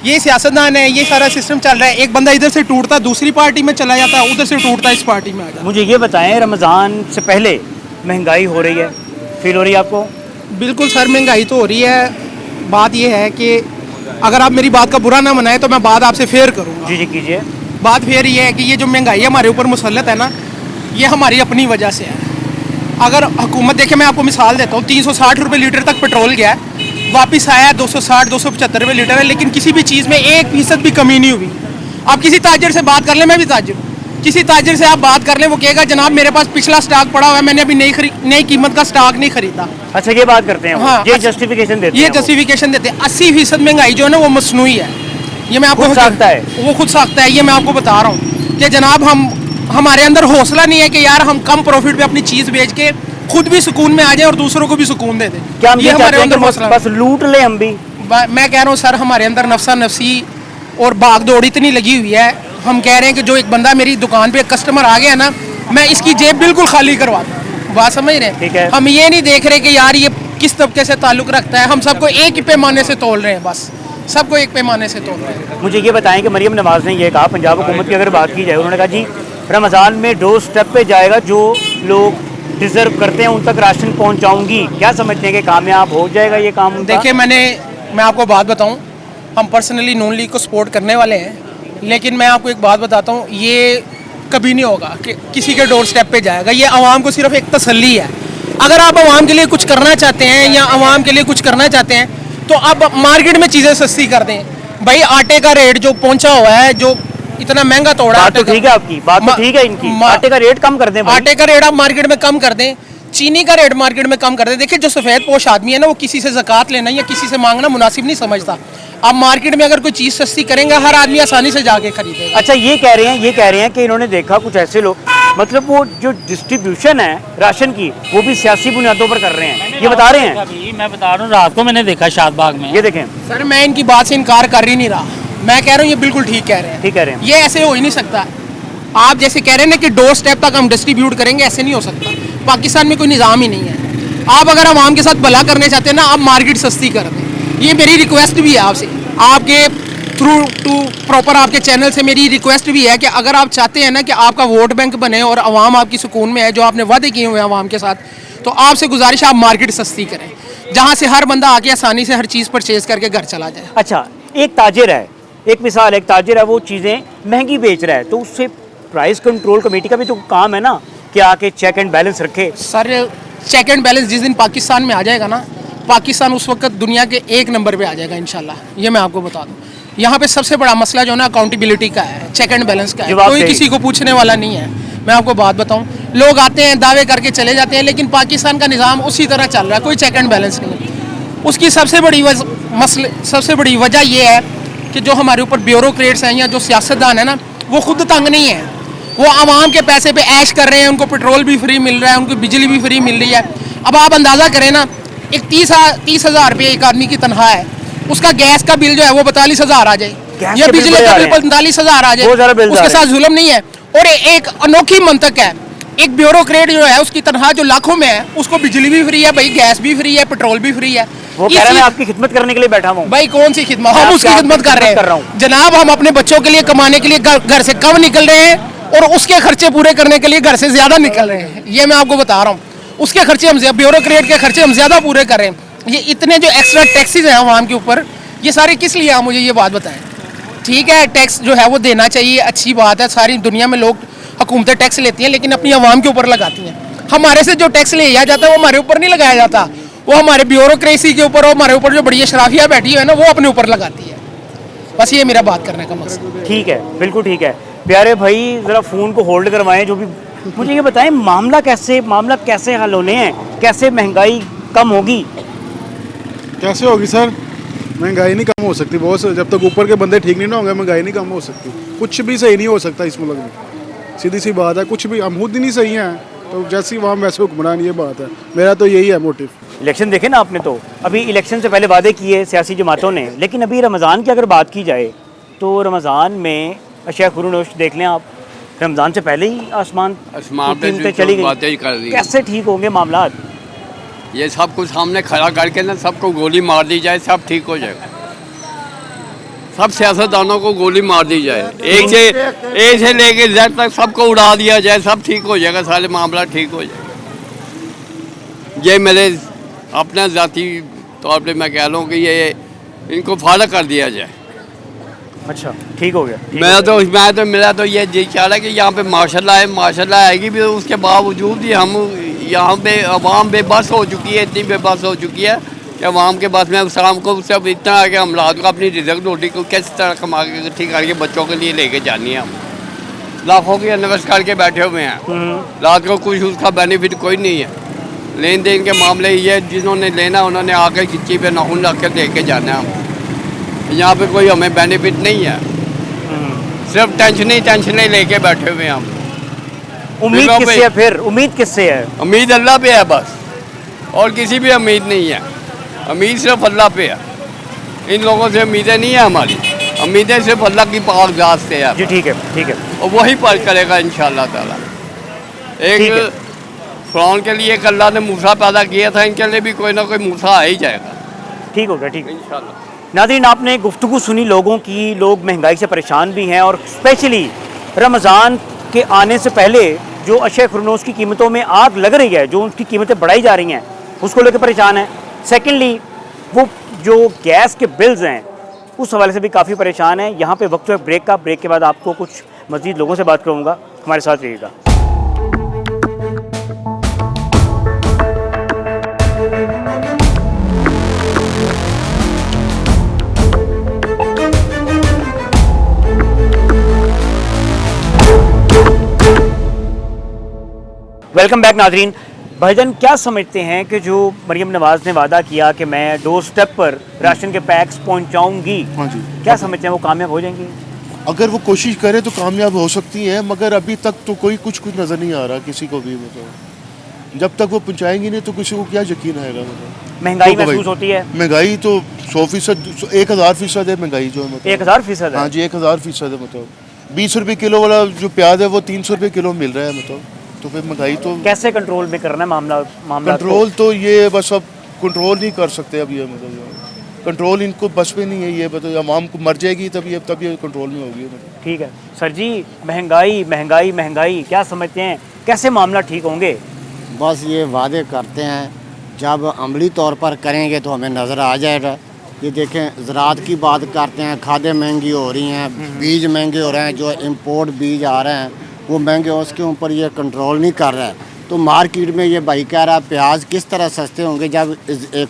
ये सियासतदान है, ये सारा सिस्टम चल रहा है। एक बंदा इधर से टूटता दूसरी पार्टी में चला जाता, उधर से टूटता इस पार्टी में आ जाता। मुझे ये बताएं, रमज़ान से पहले महंगाई हो रही है, फील हो रही है आपको? बिल्कुल सर, महंगाई तो हो रही है। बात ये है कि अगर आप मेरी बात का बुरा ना मनाएं तो मैं बात आपसे फेयर करूँगा। जी कीजिए। बात फेयर ये है कि ये जो महंगाई हमारे ऊपर मुसल्लत है ना, ये हमारी अपनी वजह से है। अगर हुकूमत देखे, मैं आपको मिसाल देता हूँ, 360 रुपये लीटर तक पेट्रोल गया है, वापस आया 260 275 रुपये लीटर है, लेकिन किसी भी चीज़ में 1% भी कमी नहीं हुई। आप किसी ताजर से बात कर लें, मैं भी ताजर हूँ, किसी ताजर से आप बात कर लें, वो कहेगा जनाब मेरे पास पिछला स्टॉक पड़ा हुआ है, मैंने अभी नई कीमत का स्टॉक नहीं खरीदा। अच्छा, ये बात करते हैं। हाँ, ये जस्टिफिकेशन देते हैं। ये जस्टिफिकेशन देते हैं। 80% महंगाई जो है ना वो मसनूई है। ये मैं आपको खुद साखता है। वो खुद साखता है। ये मैं आपको बता रहा हूँ कि जनाब हमारे अंदर हौसला नहीं है कि यार हम कम प्रॉफिट पे अपनी चीज़ बेच के खुद भी सुकून में आ जाए और दूसरों को भी सुकून दे दें। क्या हम ये हमारे अंदर हौसला बस लूट ले हम भी? मैं कह रहा हूँ सर, हमारे अंदर नफसा नफसी और भाग दौड़ इतनी लगी हुई है। हम कह रहे हैं कि जो एक बंदा मेरी दुकान पे कस्टमर आ गया ना, मैं इसकी जेब बिल्कुल खाली करवा दूँ। बात समझ रहे हैं? ठीक है। हम ये नहीं देख रहे कि यार ये किस तबके से ताल्लुक रखता है। हम सबको एक ही पैमाने से तोल रहे हैं, बस सबको एक पैमाने से तोल रहे हैं। मुझे ये बताएं कि मरियम नवाज ने ये कहा, पंजाब हुकूमत की अगर बात की जाए, उन्होंने कहा जी रमज़ान में डोर स्टेप पे जाएगा, जो लोग डिजर्व करते हैं उन तक राशन पहुंचाऊंगी। क्या समझते हैं कि कामयाब हो जाएगा ये काम? देखिए, मैं आपको बात बताऊं, हम पर्सनली नून लीग को सपोर्ट करने वाले हैं, लेकिन मैं आपको एक बात बताता हूं, ये कभी नहीं होगा कि किसी के डोर स्टेप पे जाएगा। ये आवाम को सिर्फ एक तसल्ली है। अगर आप आवाम के लिए कुछ करना चाहते हैं या आवाम के लिए कुछ करना चाहते हैं तो आप मार्केट में चीज़ें सस्ती कर दें। भाई आटे का रेट जो पहुंचा हुआ है, जो इतना महंगा तोड़ा, बात तो ठीक है आपकी, बात तो ठीक है इनकी। आटे का रेट कम कर दें भाई। आटे का रेट आप मार्केट में कम कर दें, चीनी का रेट मार्केट में कम कर दें। देखिए, जो सफ़ेद पोश आदमी है ना, वो किसी से ज़कात लेना या किसी से मांगना मुनासिब नहीं समझता। आप मार्केट में अगर कोई चीज़ सस्ती करेंगे, हर आदमी आसानी से जाके खरीदेगा। अच्छा, ये कह रहे हैं कि इन्होंने देखा कुछ ऐसे लोग, मतलब वो जो डिस्ट्रीब्यूशन है राशन की, वो भी सियासी बुनियादों पर कर रहे हैं, ये बता रहे हैं। अभी मैं बता रहा हूँ, रात को मैंने देखा शादबाग में। ये देखें सर, मैं इनकी बात से इनकार कर ही नहीं रहा। मैं कह रहा हूँ ये बिल्कुल ठीक कह रहे हैं। ठीक कह रहे हैं। ये ऐसे हो ही नहीं सकता। आप जैसे कह रहे हैं ना कि डोर स्टेप तक हम डिस्ट्रीब्यूट करेंगे, ऐसे नहीं हो सकता। पाकिस्तान में कोई निज़ाम ही नहीं है। आप अगर आवाम के साथ भला करने चाहते हैं ना, आप मार्केट सस्ती कर दें। ये मेरी रिक्वेस्ट भी है आपसे, आपके थ्रू टू प्रॉपर आपके चैनल से मेरी रिक्वेस्ट भी है कि अगर आप चाहते हैं ना कि आपका वोट बैंक बने और आवाम आपकी सुकून में है, जो आपने वादे किए हुए हैं आवाम के साथ, तो आपसे गुजारिश आप मार्केट सस्ती करें, जहाँ से हर बंदा आके आसानी से हर चीज़ परचेज करके घर चला जाए। अच्छा, एक ताजिर है, एक मिसाल, एक ताजिर है, वो चीज़ें महंगी बेच रहा है, तो उससे प्राइस कंट्रोल कमेटी का भी तो काम है ना कि आके चेक एंड बैलेंस रखे। सर, चेक एंड बैलेंस जिस दिन पाकिस्तान में आ जाएगा ना, पाकिस्तान उस वक्त दुनिया के 1 नंबर पे आ जाएगा इंशाल्लाह। ये मैं आपको बता दूं, यहाँ पे सबसे बड़ा मसला जो है ना अकाउंटेबिलिटी का है, चेक एंड बैलेंस का है। कोई किसी को पूछने वाला नहीं है। मैं आपको बात बताऊं, लोग आते हैं दावे करके चले जाते हैं, लेकिन पाकिस्तान का निज़ाम उसी तरह चल रहा है, कोई चेक एंड बैलेंस नहीं है। उसकी सबसे बड़ी वजह यह है कि जो हमारे ऊपर ब्यूरोक्रेट्स हैं या जो सियासतदान है ना, वो खुद तंग नहीं है। वो आवाम के पैसे पे ऐश कर रहे हैं, उनको पेट्रोल भी फ्री मिल रहा है, उनको बिजली भी फ्री मिल रही है। अब आप अंदाज़ा करें ना, एक 30,000 रुपये एक आदमी की तनख्वाह है, उसका गैस का बिल जो है वो 42,000 आ जाए, या बिजली का बिल 45,000 आ जाए, उसके साथ जुल्म नहीं है। और एक अनोखी मंतक है, एक ब्यूरोक्रेट जो है उसकी तनख्वाह जो लाखों में है, उसको बिजली भी फ्री है भाई, गैस भी फ्री है, पेट्रोल भी फ्री है। वो कह रहा है मैं आपकी खिदमत करने के लिए बैठा हूँ। भाई कौन सी खिदमत? हम उसकी खिदमत कर रहे हैं जनाब। हम अपने बच्चों के लिए कमाने के लिए घर से कम निकल रहे हैं और उसके खर्चे पूरे करने के लिए घर से ज्यादा निकल रहे हैं। ये मैं आपको बता रहा हूँ, उसके खर्चे हम ब्यूरोक्रेट के खर्चे हम ज्यादा पूरे कर रहे हैं। ये इतने जो एक्स्ट्रा टैक्सेस हैं आवाम के ऊपर, ये सारे किस लिए? आप मुझे ये बात बताएं। ठीक है, टैक्स जो है वो देना चाहिए, अच्छी बात है। सारी दुनिया में लोग हुकूमतें टैक्स लेती हैं, लेकिन अपनी आवाम के ऊपर लगाती हैं। हमारे से जो टैक्स लिया जाता है वो हमारे ऊपर नहीं लगाया जाता, वो हमारे ब्यूरोक्रेसी के ऊपर और हमारे ऊपर जो बड़ी शराफिया बैठी हुई है ना, वो अपने ऊपर लगाती है। बस ये मेरा बात करने का मकसद। ठीक है, बिल्कुल ठीक है। प्यारे भाई ज़रा फ़ोन को होल्ड करवाएं। जो भी मुझे ये बताएं, मामला कैसे हल होने हैं, कैसे महंगाई कम होगी? कैसे होगी सर? महंगाई नहीं कम हो सकती बॉस, जब तक ऊपर के बंदे ठीक नहीं ना होंगे महंगाई नहीं कम हो सकती। कुछ भी सही नहीं हो सकता इस मुल्क में, सीधी सी बात है। कुछ भी, हम खुद ही नहीं सही हैं तो जैसी वहाँ वैसे हुक्मरान, ये बात है। मेरा तो यही है मोटिव। इलेक्शन देखे ना आपने, तो अभी इलेक्शन से पहले वादे किए सियासी जमातों ने, लेकिन अभी रमज़ान की अगर बात की जाए तो रमज़ान में अशया खुरूनोश देख लें आप, रमज़ान से पहले ही आसमान पे कीमतें चली बातें ही गई। कर दी। कैसे ठीक होंगे मामला? ये सब कुछ सामने खड़ा करके ना सबको गोली मार दी जाए, सब ठीक हो जाएगा। सब सियासतदानों को गोली मार दी जाए, ए से लेके जेड तक सबको उड़ा दिया जाए, सब ठीक हो जाएगा, सारे मामला ठीक हो जाएगा। ये मेरे अपने ज़ाती तौर पे मैं कह लूँ कि ये इनको फारग कर दिया जाए। अच्छा, ठीक हो गया। मेरा तो ये जी ख्याल है कि यहाँ पे माशाल्लाह आएगी भी, उसके बावजूद ही हम यहाँ पे अवाम बेबस हो चुकी है, इतनी बेबस हो चुकी है कि अवाम के बस में शाम को सब इतना है कि हम रात को अपनी रिजल्ट रोटी को किस तरह कमा के ठीक करके बच्चों के लिए लेके जानी है। हम लाखों की इन्वेस्ट करके बैठे हुए हैं, रात को कुछ उसका बेनिफिट कोई नहीं है। लेन देन के मामले ये जिन्होंने लेना उन्होंने आकर गिच्ची पे नाखून रख के लेके जाना है। हम यहाँ पे कोई हमें बेनिफिट नहीं है, सिर्फ टेंशनें लेके बैठे हुए हैं हम। उम्मीद किससे है फिर? उम्मीद किससे है? उम्मीद अल्लाह पे है बस, और किसी भी उम्मीद नहीं है। उम्मीद सिर्फ अल्लाह पे है, इन लोगों से उम्मीदें नहीं है हमारी, उम्मीदें सिर्फ अल्लाह की पाक ज़ात से है। जी ठीक है। और वही पर करेगा इंशाअल्लाह ताला। एक फ़िरौन के लिए एक अल्लाह ने मूसा पैदा किया था, इनके लिए भी कोई ना कोई मूसा आ ही जाएगा। ठीक हो गया, ठीक इंशाअल्लाह। नाज़रीन, आपने गुफ्तगू सुनी लोगों की। लोग महंगाई से परेशान भी हैं, और स्पेशली रमज़ान के आने से पहले जो अशया खुरूनोश की कीमतों में आग लग रही है, जो उनकी कीमतें बढ़ाई जा रही हैं, उसको लेकर परेशान है। सेकेंडली, वो जो गैस के बिल्स हैं उस हवाले से भी काफ़ी परेशान है। यहाँ पे वक्त है ब्रेक का। ब्रेक के बाद आपको कुछ मज़ीद लोगों से बात करूँगा, हमारे साथ रहिएगा। वेलकम बैक नाजरीन। भाईजान, क्या समझते हैं कि जो मरियम नवाज़ ने वादा किया कि मैं डोर स्टेप पर राशन के पैक्स पहुंचाऊंगी, हाँ जी, क्या समझते हैं वो कामयाब हो जाएंगी? अगर वो कोशिश करे तो कामयाब हो सकती है, मगर अभी तक तो कोई कुछ नज़र नहीं आ रहा किसी को भी। मतलब जब तक वो पहुँचाएंगी नहीं तो किसी को क्या यकीन आएगा? मतलब महंगाई महसूस होती है? महंगाई तो 100%, 1000% है महंगाई जो है। मतलब 1000%? हाँ जी, 1000% है। मतलब 20 रुपये किलो वाला जो प्याज है वो 300 रुपये किलो मिल रहा है। मतलब तो फिर महंगाई तो कैसे कंट्रोल में करना है मामला कंट्रोल तो ये बस अब कंट्रोल नहीं कर सकते अब। ये मतलब कंट्रोल इनको बस में नहीं है। ये बताओ, आवाम को मर जाएगी तब ये कंट्रोल में होगी। मतलब ठीक है सर जी, महंगाई क्या समझते हैं, कैसे मामला ठीक होंगे? बस ये वादे करते हैं, जब अमली तौर पर करेंगे तो हमें नज़र आ जाएगा। ये देखें, ज़राअत की बात करते हैं, खादें महंगी हो रही हैं, बीज महंगे हो रहे हैं, जो इंपोर्ट बीज आ रहे हैं वो महंगे, उसके ऊपर ये कंट्रोल नहीं कर रहा है। तो मार्केट में ये भाई कह रहा है प्याज किस तरह सस्ते होंगे जब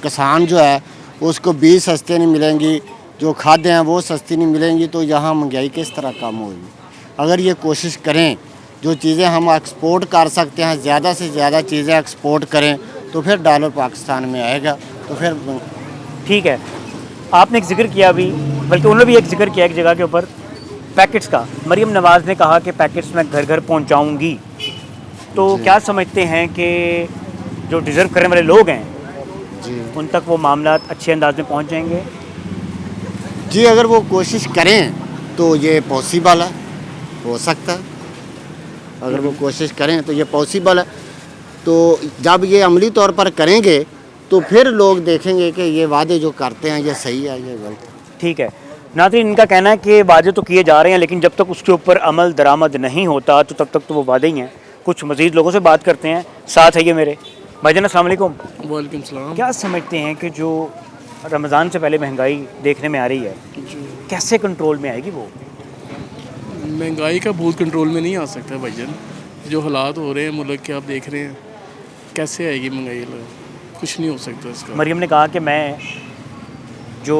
किसान जो है उसको बीज सस्ते नहीं मिलेंगी, जो खादें हैं वो सस्ती नहीं मिलेंगी, तो यहाँ महंगाई किस तरह कम होगी? अगर ये कोशिश करें, जो चीज़ें हम एक्सपोर्ट कर सकते हैं ज़्यादा से ज़्यादा चीज़ें एक्सपोर्ट करें, तो फिर डॉलर पाकिस्तान में आएगा। तो फिर ठीक है। आपने एक जिक्र किया अभी, बल्कि उन्होंने भी एक जिक्र किया एक जगह के ऊपर, पैकेट्स का। मरियम नवाज़ ने कहा कि पैकेट्स मैं घर घर पहुंचाऊंगी। तो क्या समझते हैं कि जो डिज़र्व करने वाले लोग हैं जी, उन तक वो मामला अच्छे अंदाज में पहुंच जाएंगे? जी, अगर वो कोशिश करें तो ये पॉसिबल है, हो सकता है। अगर वो कोशिश करें तो ये पॉसिबल है। तो जब ये अमली तौर पर करेंगे तो फिर लोग देखेंगे कि ये वादे जो करते हैं ये सही है, ये गलत है। ठीक है नाज़रीन, इनका कहना है कि वादे तो किए जा रहे हैं, लेकिन जब तक उसके ऊपर अमल दरामद नहीं होता तो तब तक तो वो वादे ही हैं। कुछ मज़ीद लोगों से बात करते हैं, साथ है ये मेरे भाईजान। अस्सलाम वालेकुम। वालेकुम सलाम। क्या समझते हैं कि जो रमज़ान से पहले महंगाई देखने में आ रही है, कैसे कंट्रोल में आएगी वो? महंगाई का बहुत कंट्रोल में नहीं आ सकता भाईजान। जो हालात हो रहे हैं मुल्क के, आप देख रहे हैं, कैसे आएगी महंगाई? कुछ नहीं हो सकता इसका। मरियम ने कहा कि मैं जो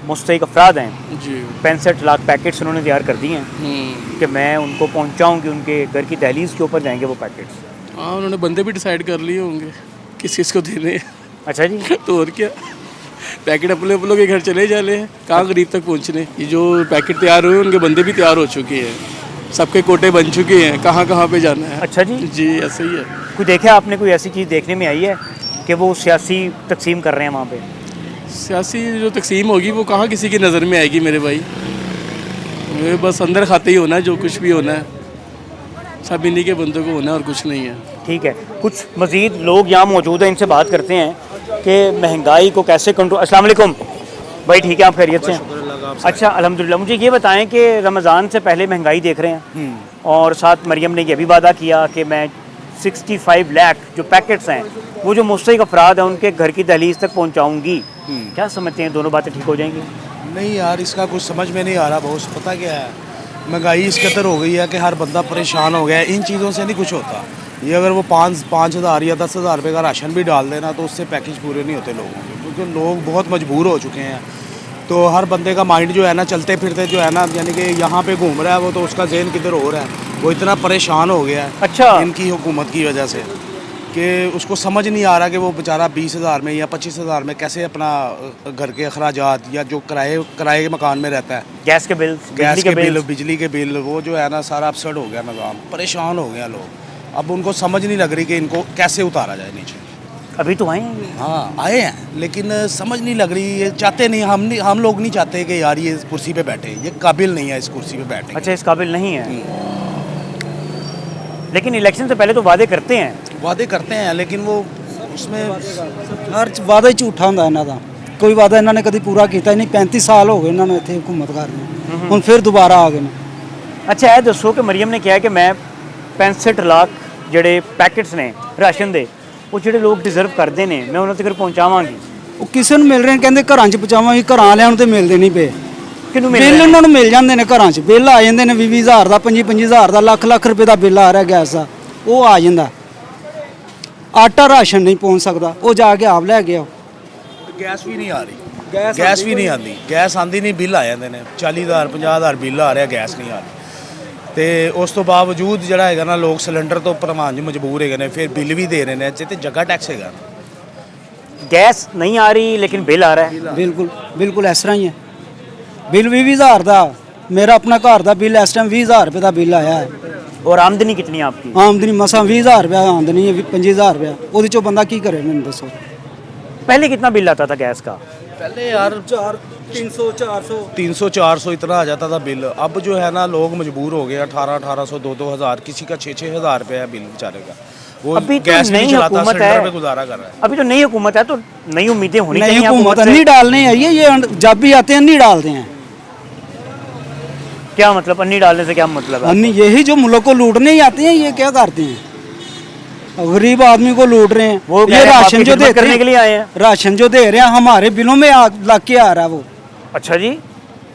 मुस्तहिक अफराद हैं जी 65 लाख पैकेट्स उन्होंने तैयार कर दिए हैं कि मैं उनको पहुंचाऊं कि उनके घर की दहलीज के ऊपर जाएंगे वो पैकेट्स। हाँ, उन्होंने बंदे भी डिसाइड कर लिए होंगे किस किस को देने हैं। अच्छा जी। तो और क्या, पैकेट अपने अपनों के घर चले जा रहे हैं, कहाँ गरीब तक पहुँचने। ये जो पैकेट तैयार हुए उनके बंदे भी तैयार हो चुके हैं, सबके कोटे बन चुके हैं, कहाँ कहाँ पे जाना है। अच्छा जी। जी ऐसा ही है। कोई देखा आपने, कोई ऐसी चीज़ देखने में आई है कि वो सियासी तकसीम कर रहे हैं वहाँ पे? सियासी जो तकसीम होगी वो कहाँ किसी की नज़र में आएगी मेरे भाई। ये बस अंदर खाते ही होना है, जो कुछ भी होना है सब इन्हीं के बंदों को होना है और कुछ नहीं है। ठीक है, कुछ मज़ीद लोग यहाँ मौजूद हैं, इनसे बात करते हैं कि महंगाई को कैसे कंट्रोल। अस्सलाम वालेकुम भाई, ठीक है, आप खैरियत से हैं? अच्छा अल्हम्दुलिल्लाह। मुझे ये बताएं कि रमज़ान से पहले महंगाई देख रहे हैं और साथ मरियम ने यह भी वादा किया कि मैं 65 लाख जो पैकेट्स हैं वो जो मुस्तहिक अफराद हैं उनके घर की दहलीज तक पहुँचाऊँगी। क्या समझते हैं, दोनों बातें ठीक हो जाएंगी? नहीं यार, इसका कुछ समझ में नहीं आ रहा बॉस। पता क्या है, महंगाई इस कदर हो गई है कि हर बंदा परेशान हो गया है। इन चीज़ों से नहीं कुछ होता। ये अगर वो 5,000 या 10,000 रुपये का राशन भी डाल देना तो उससे पैकेज पूरे नहीं होते लोगों के, क्योंकि लोग बहुत मजबूर हो चुके हैं। तो हर बंदे का माइंड जो है ना, चलते फिरते जो है ना, यानी कि यहाँ पे घूम रहा है वो, तो उसका जहन किधर हो रहा है, वो इतना परेशान हो गया है अच्छा इनकी हुकूमत की वजह से कि उसको समझ नहीं आ रहा कि वो बेचारा 20,000 में या 25,000 में कैसे अपना घर के अखराजात या जो किराए के मकान में रहता है, गैस के बिल, बिजली के बिल, वो जो है ना सारा अपसेट हो गया निज़ाम, परेशान हो गया लोग। अब उनको समझ नहीं लग रही कि इनको कैसे उतारा जाए नीचे। अभी तो आए हैं? हाँ आए हैं, लेकिन समझ नहीं लग रही, ये चाहते नहीं, हम लोग नहीं चाहते कि यार ये इस कुर्सी पे बैठे, ये काबिल नहीं है इस कुर्सी पे बैठे। अच्छा, इस काबिल नहीं है। लेकिन इलेक्शन से पहले तो वादे करते हैं लेकिन वो उसमें हर वादा ही झूठा ਹੁੰਦਾ ਇਹਨਾਂ ਦਾ। ਕੋਈ ਵਾਦਾ ਇਹਨਾਂ ਨੇ ਕਦੀ ਪੂਰਾ ਕੀਤਾ ਹੀ ਨਹੀਂ। 35 ਸਾਲ ਹੋ ਗਏ ਇਹਨਾਂ ਨੂੰ ਇੱਥੇ ਹੁਕੂਮਤ ਕਰ ਰਹੇ, ਹੁਣ ਫਿਰ ਦੁਬਾਰਾ ਆ ਗਏ ਨੇ। अच्छा ਇਹ ਦੱਸੋ ਕਿ ਮਰੀਮ ਨੇ ਕਿਹਾ ਕਿ ਮੈਂ 65 ਲੱਖ ਜਿਹੜੇ ਪੈਕੇਟਸ ਨੇ ਰਾਸ਼ਨ ਦੇ, ਉਹ ਜਿਹੜੇ ਲੋਕ ਡਿਜ਼ਰਵ ਕਰਦੇ ਨੇ ਮੈਂ ਉਹਨਾਂ ਤੱਕ ਪਹੁੰਚਾਵਾਂਗੀ। ਉਹ ਕਿਸੇ ਨੂੰ ਮਿਲ ਰਹੇ ਨੇ, ਕਹਿੰਦੇ ਘਰਾਂ 'ਚ ਪਹੁੰਚਾਵਾਂਗੇ, ਘਰਾਂ ਵਾਲਿਆਂ ਨੂੰ ਤੇ ਮਿਲਦੇ ਨਹੀਂ ਪਏ। ਕਿਹਨੂੰ ਬਿੱਲ ਉਹਨਾਂ ਨੂੰ ਮਿਲ ਜਾਂਦੇ ਨੇ ਘਰਾਂ 'ਚ, ਬਿੱਲ ਆ ਜਾਂਦੇ ਨੇ 20,000 ਦਾ, 25,000 ਦਾ, ਲੱਖ ਰੁਪਏ ਦਾ ਬਿੱਲ ਆ ਰਿਹਾ ਗੈਸ ਦਾ, ਉਹ ਆ ਜਾਂਦਾ। ਆਟਾ ਰਾਸ਼ਨ ਨਹੀਂ ਪਹੁੰਚ ਸਕਦਾ, ਉਹ ਜਾ ਕੇ ਆਪ ਲੈ ਗਿਆ। गैस भी नहीं आ रही, गैस भी नहीं आती, गैस आती नहीं, बिल आ जाते हैं 40,000 50,000 बिल आ रहा, गैस नहीं आ रही। तो उस तो बावजूद जोड़ा है ना, लोग सिलेंडर तो भरवान च मजबूर है, फिर बिल भी दे रहे हैं, तो जगह टैक्स है। गैस नहीं आ रही लेकिन बिल आ रहा है। बिल्कुल इस तरह ही है। बिल 20,000 का, मेरा अपना घर का बिल इस टाइम 20,000 रुपये का बिल आया है। और आमदनी कितनी है आपकी? आमदनी मसा 20,000 रुपया आमदनी है, 25,000 रुपया, वो चो बंदा की करे, मैंने दसो। पहले कितना बिल आता था गैस का? पहले यार 300 400 इतना आ जाता था बिल। अब जो है ना, लोग मजबूर हो गए, 1800 2,000, किसी का 6,000 रुपया बिल बेचारे का। वो अभी तो गैस नहीं चलाता, हुकूमत सिलेंडर पे गुजारा कर रहा है। अभी तो नई हुकूमत है, तो नई उम्मीदें होनी चाहिए। नई हुकूमत नहीं डालने आई है, ये जब भी आते हैं नहीं डालते हैं। क्या मतलब अन्नी डालने से क्या मतलब है? अन्नी यही जो मुल्क को लूटने ही आते हैं, ये क्या करते हैं, गरीब आदमी को लूट रहे हैं। वो ये राशन जो देते करने के लिए आए हैं, राशन जो दे रहे हैं हमारे बिलों में लग के आ रहा है वो। अच्छा जी,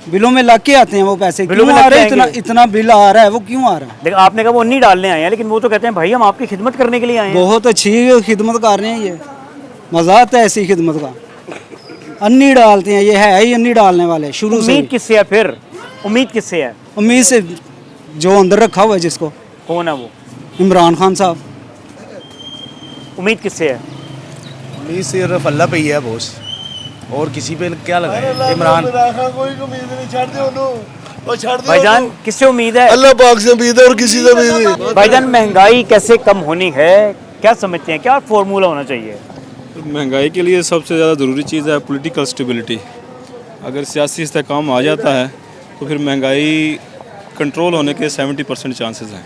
बिलों में लग के आते हैं वो पैसे, क्यों आ रहे हैं? इतना बिल आ रहा है, वो क्यों आ रहा है? लेकिन आपने कहा वो अन्नी डालने आए हैं, लेकिन वो तो कहते हैं भाई हम आपकी खिदमत करने के लिए आए हैं। बहुत अच्छी खिदमत कर रहे हैं, ये मजाक है ऐसी खिदमत का। अन्नी डालते हैं, ये है ही अन्नी डालने वाले शुरू से। उम्मीद किससे है फिर? उम्मीद किससे है? उम्मीद से जो अंदर रखा हुआ है जिसको। कौन है वो? इमरान खान साहब। उम्मीद किससे है? उम्मीद सिर्फ अल्लाह पे ही है बॉस, और किसी पे क्या लगाए। इमरान भाईजान किससे उम्मीद है? अल्लाह पाक से उम्मीद है और किसी से उम्मीद नहीं। भाईजान महंगाई कैसे कम होनी है, क्या समझते हैं, क्या फॉर्मूला होना चाहिए? महंगाई के लिए सबसे ज़्यादा ज़रूरी चीज़ है पॉलिटिकल स्टेबिलिटी। अगर सियासी इस्तेहकाम आ जाता है तो फिर महंगाई कंट्रोल होने के 70% चांसेस हैं।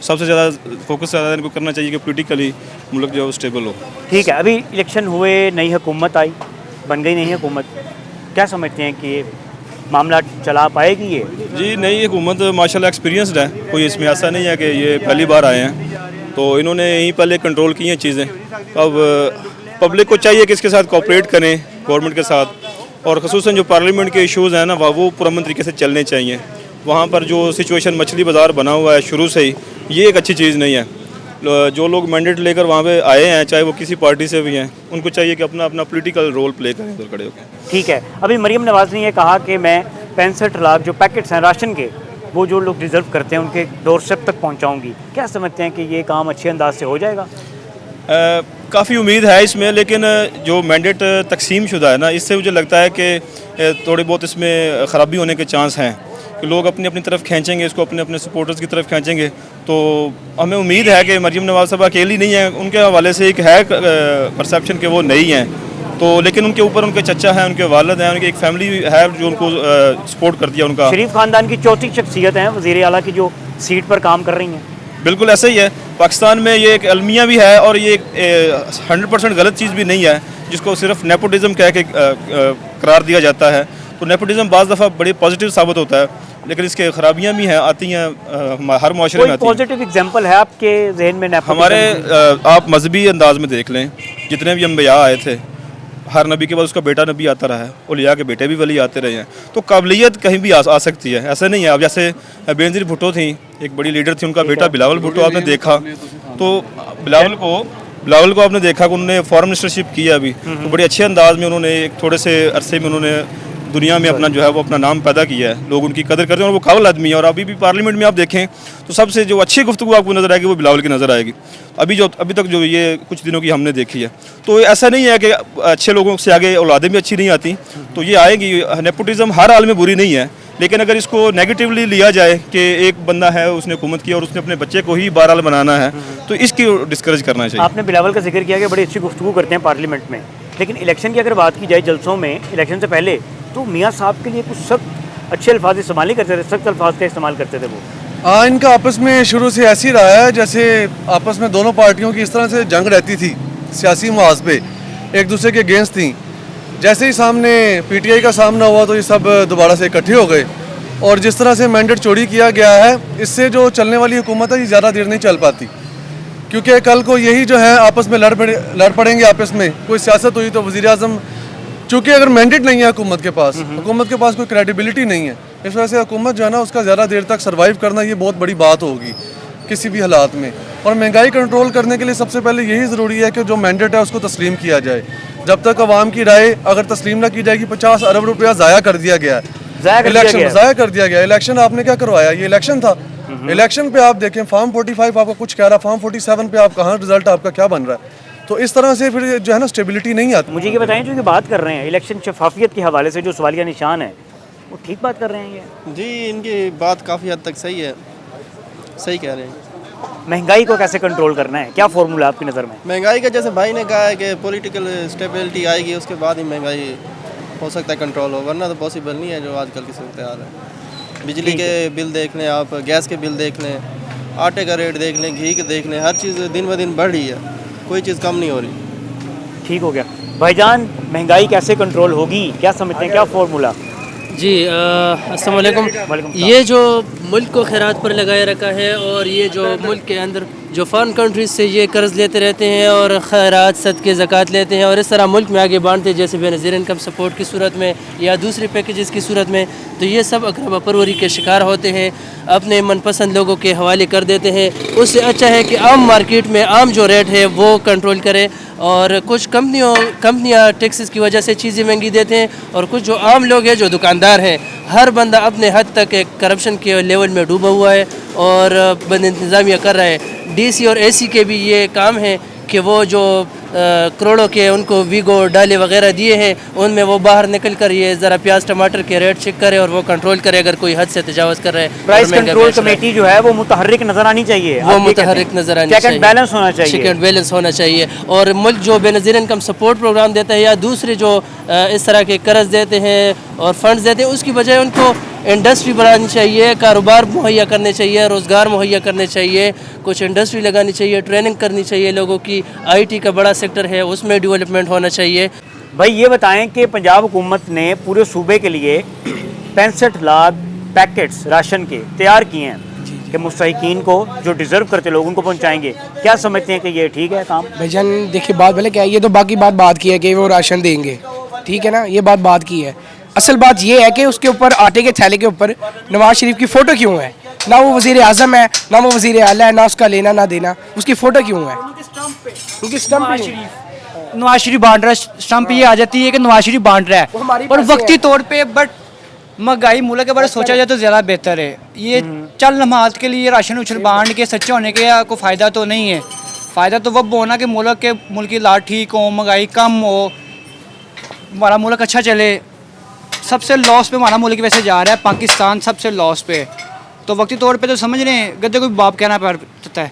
सबसे ज़्यादा फोकस इनको करना चाहिए कि पॉलिटिकली मुल्क जो स्टेबल हो। ठीक है, अभी इलेक्शन हुए, नई हुकूमत आई, बन गई नई हुकूमत, क्या समझते हैं कि मामला चला पाएगी ये? जी नई हुकूमत माशाल्लाह एक्सपीरियंसड है, कोई इसमें ऐसा नहीं है कि ये पहली बार आए हैं, तो इन्होंने यहीं पहले कंट्रोल की हैं चीज़ें। अब पब्लिक को चाहिए कि इसके साथ कोऑपरेट करें गवर्नमेंट के साथ, और ख़ुसूसन जो पार्लियामेंट के इश्यूज़ हैं ना वो पुरअमन तरीके से चलने चाहिए। वहाँ पर जो सिचुएशन मछली बाज़ार बना हुआ है शुरू से ही, ये एक अच्छी चीज़ नहीं है। जो लोग मैंडेट लेकर वहाँ पे आए हैं, चाहे वो किसी पार्टी से भी हैं, उनको चाहिए कि अपना अपना पॉलिटिकल रोल प्ले करें उधर खड़े होकर। ठीक है, अभी मरीम नवाज़ ने ये कहा कि मैं 65 लाख जो पैकेट्स हैं राशन के, वो जो लोग डिज़र्व करते हैं उनके डोरस्टेप तक पहुँचाऊँगी। क्या समझते हैं कि ये काम अच्छे अंदाज से हो जाएगा? काफ़ी उम्मीद है इसमें, लेकिन जो मैंडेट तकसीम शुदा है ना, इससे मुझे लगता है कि थोड़ी बहुत इसमें ख़राबी होने के चांस हैं कि लोग अपनी अपनी तरफ खींचेंगे इसको, अपने अपने सपोर्टर्स की तरफ खींचेंगे। तो हमें उम्मीद है कि मरीम नवाज़ साहब अकेली नहीं है, उनके हवाले से एक है परसेप्शन कि वो नहीं हैं, तो लेकिन उनके ऊपर उनके चचा हैं, उनके वालिद हैं, उनकी एक फैमिली है जो उनको सपोर्ट करती है। उनका शरीफ ख़ानदान की चौथी शख्सियत हैं वज़ीर आला की जो सीट पर काम कर रही हैं। बिल्कुल ऐसा ही है। पाकिस्तान में ये एक अलमिया भी है और ये 100% गलत चीज़ भी नहीं है जिसको सिर्फ नेपोटिज़म कह के करार दिया जाता है। तो नेपोटिज़म बाज़ दफ़ा बड़ी पॉजिटिव साबित होता है, लेकिन इसके खराबियाँ भी हैं, आती हैं, हर माशरे में आती हैं। पॉजिटिव एग्जांपल है आपके जहन में नेपोटिज़म? हमारे आप मजहबी अंदाज में देख लें, जितने भी अम्बिया आए थे, हर नबी के बाद उसका बेटा नबी आता रहा है, औलिया के बेटे भी वली आते रहे हैं। तो काबिलियत कहीं भी आ सकती है, ऐसा नहीं है। अब जैसे बेनज़ीर भुट्टो थी, एक बड़ी लीडर थी, उनका बेटा बिलावल भुट्टो आपने देखा, तो बिलावल को आपने देखा कि उन्होंने फॉरेन मिनिस्टरशिप किया अभी, तो बड़े अच्छे अंदाज में उन्होंने एक थोड़े से अरसे में उन्होंने दुनिया में अपना जो है वो अपना नाम पैदा किया है, लोग उनकी कदर करते हैं और वो काबिल आदमी है। और अभी भी पार्लियामेंट में आप देखें तो सबसे जो अच्छी गुफ्तगू आपको नज़र आएगी वो बिलावल की नज़र आएगी, अभी तक जो ये कुछ दिनों की हमने देखी है। तो ऐसा नहीं है कि अच्छे लोगों से आगे औलादें भी अच्छी नहीं आती, तो ये आएगी। नेपोटिज़म हर हाल में बुरी नहीं है, लेकिन अगर इसको नेगेटिवली लिया जाए कि एक बंदा है उसने हुकूमत की और उसने अपने बच्चे को ही बहरहाल बनाना है, तो इसकी डिस्करेज करना चाहिए। आपने बिलावल का जिक्र किया कि बड़ी अच्छी गुफ्तगू करते हैं पार्लियामेंट में, लेकिन इलेक्शन की अगर बात की जाए जलसों में, इलेक्शन से पहले तो मियाँ साहब के लिए कुछ सख्त अच्छे अल्फाज इस्तेमाल नहीं करते थे, सख्त अल्फाज का इस्तेमाल करते थे वो। हाँ, इनका आपस में शुरू से ऐसी रहा है जैसे आपस में दोनों पार्टियों की इस तरह से जंग रहती थी सियासी मुहाज पे, एक दूसरे के अगेंस्ट थी। जैसे ही सामने पीटीआई का सामना हुआ तो ये सब दोबारा से इकट्ठे हो गए, और जिस तरह से मैंडेट चोरी किया गया है, इससे जो चलने वाली हुकूमत है ये ज़्यादा देर नहीं चल पाती, क्योंकि कल को यही जो है आपस में लड़ पड़ेंगे आपस में, कोई सियासत हुई तो वज़ीर आज़म, चूँकि अगर मैंडेट नहीं है हुकूमत के पास कोई क्रेडिबिलिटी नहीं है, इस वजह से हुकूमत जो है ना उसका ज़्यादा देर तक सर्वाइव करना ये बहुत बड़ी बात होगी किसी भी हालात में। और महंगाई कंट्रोल करने के लिए सबसे पहले यही ज़रूरी है कि जो मैंडेट है उसको तस्लीम किया जाए। जब तक अवाम की राय अगर तस्लीम ना की जाएगी, 50 अरब रुपया ज़ाया कर दिया गया है, ज़ाया कर दिया गया। इलेक्शन आपने क्या करवाया, ये इलेक्शन था, इलेक्शन पे आप देखें फॉर्म 45 आपका कुछ कह रहा, फॉर्म 47 पे आप कहाँ रिजल्ट आपका क्या बन रहा है। तो इस तरह से फिर जो है ना स्टेबिलिटी नहीं आती। मुझे ये बताएं, जो ये बात कर रहे हैं इलेक्शन शफाफियत के हवाले से जो सवालिया निशान है, वो ठीक बात कर रहे हैं ये? जी, इनकी बात काफ़ी हद तक सही है, सही कह रहे हैं। महंगाई को कैसे कंट्रोल करना है, क्या फॉर्मूला आपकी नज़र में? महंगाई का जैसे भाई ने कहा है कि पॉलिटिकल स्टेबिलिटी आएगी उसके बाद ही महंगाई हो सकता है कंट्रोल हो, वरना तो पॉसिबल नहीं है जो आजकल की सूरत हाल है। बिजली के बिल देख लें आप, गैस के बिल देख लें, आटे का रेट देख लें, घी के देख लें, हर चीज़ दिन ब दिन बढ़ रही है, कोई चीज़ कम नहीं हो रही। ठीक हो गया भाईजान, महंगाई कैसे कंट्रोल होगी, क्या समझते हैं, क्या फॉर्मूला? जी अस्सलाम वालेकुम। ये जो मुल्क को खैरात पर लगाए रखा है और ये जो मुल्क के अंदर जो फॉरेन कंट्रीज से ये कर्ज़ लेते रहते हैं और खैरात सदक़े ज़कात लेते हैं और इस तरह मुल्क में आगे बांटते हैं, जैसे बेनज़ीर इनकम सपोर्ट की सूरत में या दूसरे पैकेजेस की सूरत में, तो ये सब अक़रबा परवरी के शिकार होते हैं, अपने मनपसंद लोगों के हवाले कर देते हैं। उससे अच्छा है कि आम मार्केट में आम जो रेट है वो कंट्रोल करें, और कुछ कंपनियां टैक्सेस की वजह से चीज़ें महंगी देते हैं, और कुछ जो आम लोग हैं, जो दुकानदार हैं, हर बंदा अपने हद तक एक करप्शन के लेवल में डूबा हुआ है और बंद इंतज़ामिया कर रहा है। डीसी और एसी के भी ये काम है कि वो जो करोड़ों के उनको वीगो डाले वगैरह दिए हैं, उनमें वो बाहर निकल कर ये ज़रा प्याज टमाटर के रेट चेक करे और वो कंट्रोल करे अगर कोई हद से तजावज़ कर रहा है। प्राइस कंट्रोल कमेटी जो है वो मुतहर्रिक नज़र आनी चाहिए, वो मुतहर्रिक नज़र आनी चाहिए, चेक एंड बैलेंस होना चाहिए, चेक एंड बैलेंस होना चाहिए। और मुल्क जो बेनज़ीर इनकम सपोर्ट प्रोग्राम देता है या दूसरे जो इस तरह के कर्ज देते हैं और फंड्स देते हैं, उसकी बजाय उनको इंडस्ट्री बनानी चाहिए, कारोबार मुहैया करने चाहिए, रोज़गार मुहैया करने चाहिए, कुछ इंडस्ट्री लगानी चाहिए, ट्रेनिंग करनी चाहिए लोगों की, आईटी का बड़ा सेक्टर है उसमें डेवलपमेंट होना चाहिए। भाई ये बताएं कि पंजाब हुकूमत ने पूरे सूबे के लिए 65 लाख पैकेट्स राशन के तैयार किए हैं कि मुस्तहिकीन को, जो डिज़र्व करते लोग, उनको पहुंचाएंगे। क्या समझते हैं कि ये ठीक है काम? भाईजान देखिए, बात भले क्या है, ये तो बाकी बात की है कि वो राशन देंगे, ठीक है ना, ये बात की है। असल बात ये है कि उसके ऊपर आटे के थैले के ऊपर नवाज शरीफ की फ़ोटो क्यों है? ना वो वज़ीर आज़म है, ना वो वज़ीर आला है, ना उसका लेना ना देना, उसकी फ़ोटो क्यों है? क्योंकि स्टम्प नवाज शरीफ बांट रहा है, स्टंप ये आ जाती है कि नवाज शरीफ बांट रहा है और वक्ती तौर पे, बट महंगाई मुल्क के बारे में सोचा जाए तो ज़्यादा बेहतर है। ये चल नमाज के लिए राशन उछल बांट के सच्चे होने के या कोई फ़ायदा तो नहीं है। फ़ायदा तो वह होना कि मुल्क की लाट ठीक हो, महंगाई कम हो, हमारा मुल्क अच्छा चले। सबसे लॉस पे हमारा मुल्क वैसे जा रहा है, पाकिस्तान सबसे लॉस पे। तो वक्ती तौर पे तो समझ रहे हैं, गद्दे को भी बाप कहना पड़ता है।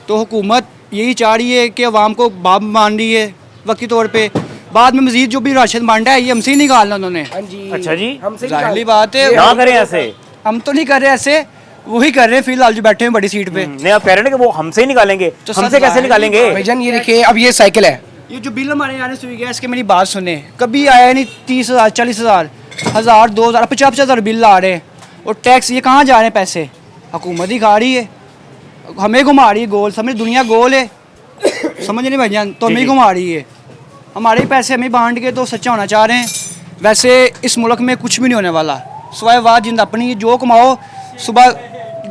तो हुकूमत यही चाह रही है कि अवाम को बाप मान रही है वक्ती तौर पे। बाद में मजीद जो भी राशन बांटा है ये हमसे ही निकालना उन्होंने। अच्छा जी, जाहिर बात है, ना करें ऐसे। हम तो नहीं कर रहे ऐसे, वही कर रहे हैं फिलहाल जो बैठे हैं बड़ी सीट पे। नहीं, आप कह रहे हैं कि वो हमसे ही निकालेंगे, तो हमसे कैसे निकालेंगे? भाईजान ये देखिए, अब ये साइकिल है, ये जो बिल हमारे यहाँ से गैस के, मेरी बात सुने, कभी आया नहीं 30,000 40,000 1000 2000 50,000 बिल आ रहे हैं। और टैक्स ये कहाँ जा रहे हैं पैसे? हुकूमत ही खा रही है, हमें घुमा रही है गोल। समझ, दुनिया गोल है, समझ नहीं भाईजान, तो हमें घुमा रही है। हमारे पैसे हमें बांट के तो सच्चा होना चाह रहे हैं। वैसे इस मुल्क में कुछ भी नहीं होने वाला, सिवाय वाद जिंदा अपनी, जो कमाओ सुबह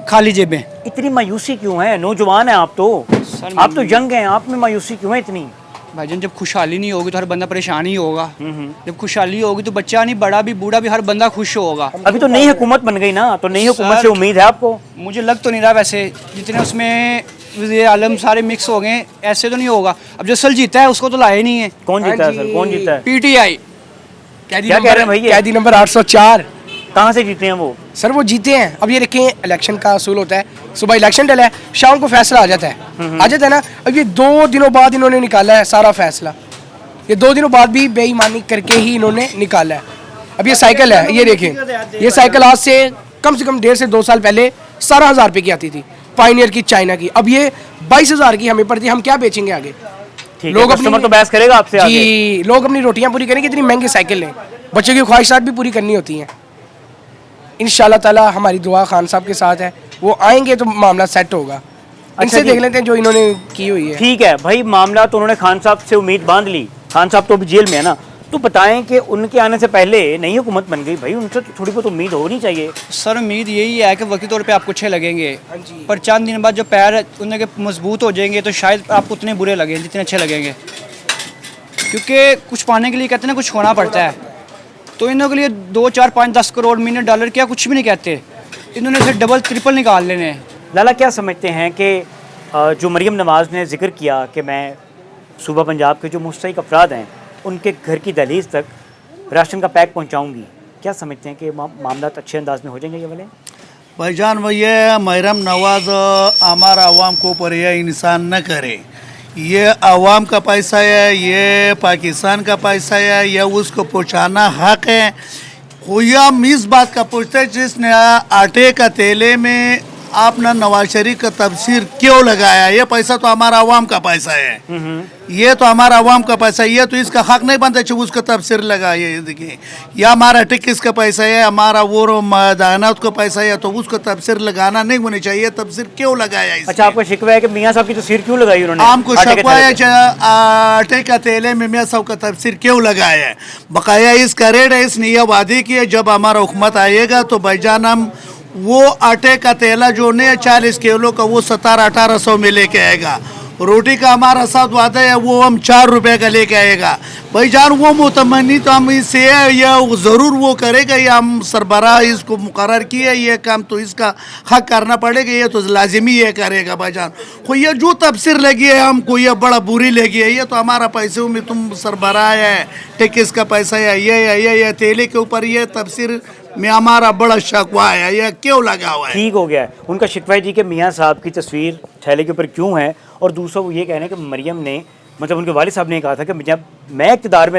खाली जेबें। इतनी मायूसी क्यों है? नौजवान है आप तो यंग हैं, आप में मायूसी क्यों है इतनी? भाईजान जब खुशहाली नहीं होगी तो हर बंदा परेशान ही होगा। जब खुशहाली होगी तो बच्चा नहीं, बड़ा भी, बूढ़ा भी, हर बंदा खुश होगा। अभी तो नई हुकूमत बन गई ना, तो नई हुकूमत से उम्मीद है आपको? मुझे लग तो नहीं रहा, वैसे जितने उसमें वज़ीर आलम सारे मिक्स हो गए, ऐसे तो नहीं होगा। अब जो सल जीता है उसको तो लाया नहीं है। कौन जीता है सर? कौन जीता है? PTI। क्या कह रहे हैं भाई? कैदी नंबर 804। कहाँ से जीते हैं वो? सर वो जीते हैं। अब ये देखें, इलेक्शन का असूल होता है, सुबह इलेक्शन डला है, शाम को फैसला आ जाता है ना। अब ये 2 दिनों बाद इन्होंने निकाला है सारा फैसला। ये 2 दिनों बाद भी बेईमानी करके ही इन्होंने निकाला है। अब ये साइकिल है, ये देखें, ये साइकिल आज से कम 1.5 से 2 साल पहले 17,000 रुपये की आती थी, पायनियर की, चाइना की। अब ये 22,000 की हमें पड़ती है। हम क्या बेचेंगे आगे? लोग अपनी तो बहस करेगा आपसे आगे। जी, लोग अपनी रोटियां पूरी करेंगे, इतनी महंगी साइकिल लें। बच्चों की ख्वाहिशात भी पूरी करनी होती हैं। इंशाल्लाह ताला हमारी दुआ खान साहब के साथ है, वो आएंगे तो मामला सेट होगा। इनसे देख लेते हैं जो इन्होंने की हुई है। ठीक है भाई, मामला तो उन्होंने खान साहब से उम्मीद बांध ली। खान साहब तो अभी जेल में है ना, तो बताएं कि उनके आने से पहले नई हुकूमत बन गई, भाई उनसे तो थोड़ी बहुत उम्मीद होनी चाहिए। सर उम्मीद यही है कि वक्ती तौर पे आपको अच्छे लगेंगे, पर चंद दिन बाद जो पैर उनके मजबूत हो जाएंगे तो शायद आपको उतने बुरे लगेंगे जितने अच्छे लगेंगे। क्योंकि कुछ पाने के लिए कहते हैं ना, कुछ खोना पड़ता है। तो इन्हों के लिए 2 4 5 10 करोड़ मिलियन डॉलर क्या कुछ भी नहीं कहते, इन्होंने से डबल ट्रिपल निकाल लेने हैं। लाला क्या समझते हैं कि जो मरियम नवाज़ ने जिक्र किया कि मैं सूबा पंजाब के जो मुस्तहिक अफराद हैं उनके घर की दहलीज तक राशन का पैक पहुंचाऊंगी, क्या समझते हैं कि मामला अच्छे अंदाज में हो जाएंगे ये वाले? भाईजान ये मरियम नवाज़ हमारा आवाम को ऊपर ये इंसान न करे। ये आवाम का पैसा है, ये पाकिस्तान का पैसा है, ये उसको पहुँचाना हक है। हम इस बात का पूछते हैं जिसने आटे का तेले में आपने नवाज शरीफ का तफसीर क्यों लगाया? ये पैसा तो हमारा आवाम का पैसा है, ये तो हमारा आवाम का पैसा है, ये तो इसका हक नहीं बनता कि उसका तफसीर लगाए। देखिए, ये हमारा टिकस का पैसा है, हमारा वो दानात का पैसा है, तो उसको तफसीर लगाना नहीं होनी चाहिए। तफसीर क्यों लगाया? अच्छा, आपको शिकवा है कि मियाँ साहब की तफसीर क्यों लगाई उन्होंने? हमको शिकवा है आटे का तेले में मियाँ साहब का तफसीर क्यों लगाया है? बकाया इसका रेट है, इसने यह वादे किया जब हमारा हुकूमत आएगा तो भाईजान हम वो आटे का तेला जो नहीं 40 किलो का वो 1700-1800 में लेके आएगा। रोटी का हमारा साथ वादा है वो हम 4 रुपए का लेके आएगा। भाईजान वो मुतमनी तो हम इससे यह ज़रूर वो करेगा, ये हम सरबराह इसको मुकर्रर किया, ये काम तो इसका हक करना पड़ेगा, ये तो लाजिमी ये करेगा। भाईजान को ये जो तफसीर लगी है हमको ये बड़ा बुरी लगी है, ये तो हमारा पैसे में तुम सरबराह है, टिकस का पैसा है, ये तेले के ऊपर ये तफसीर में हमारा बड़ा शिकवा है, ये क्यों लगा हुआ है? ठीक हो गया है उनका शिकवा जी के मियाँ साहब की तस्वीर थैले के ऊपर क्यों है। और दूसरा वो ये कहना है कि मरियम ने, मतलब उनके वालिद साहब ने कहा था कि जब मैं इक़्तिदार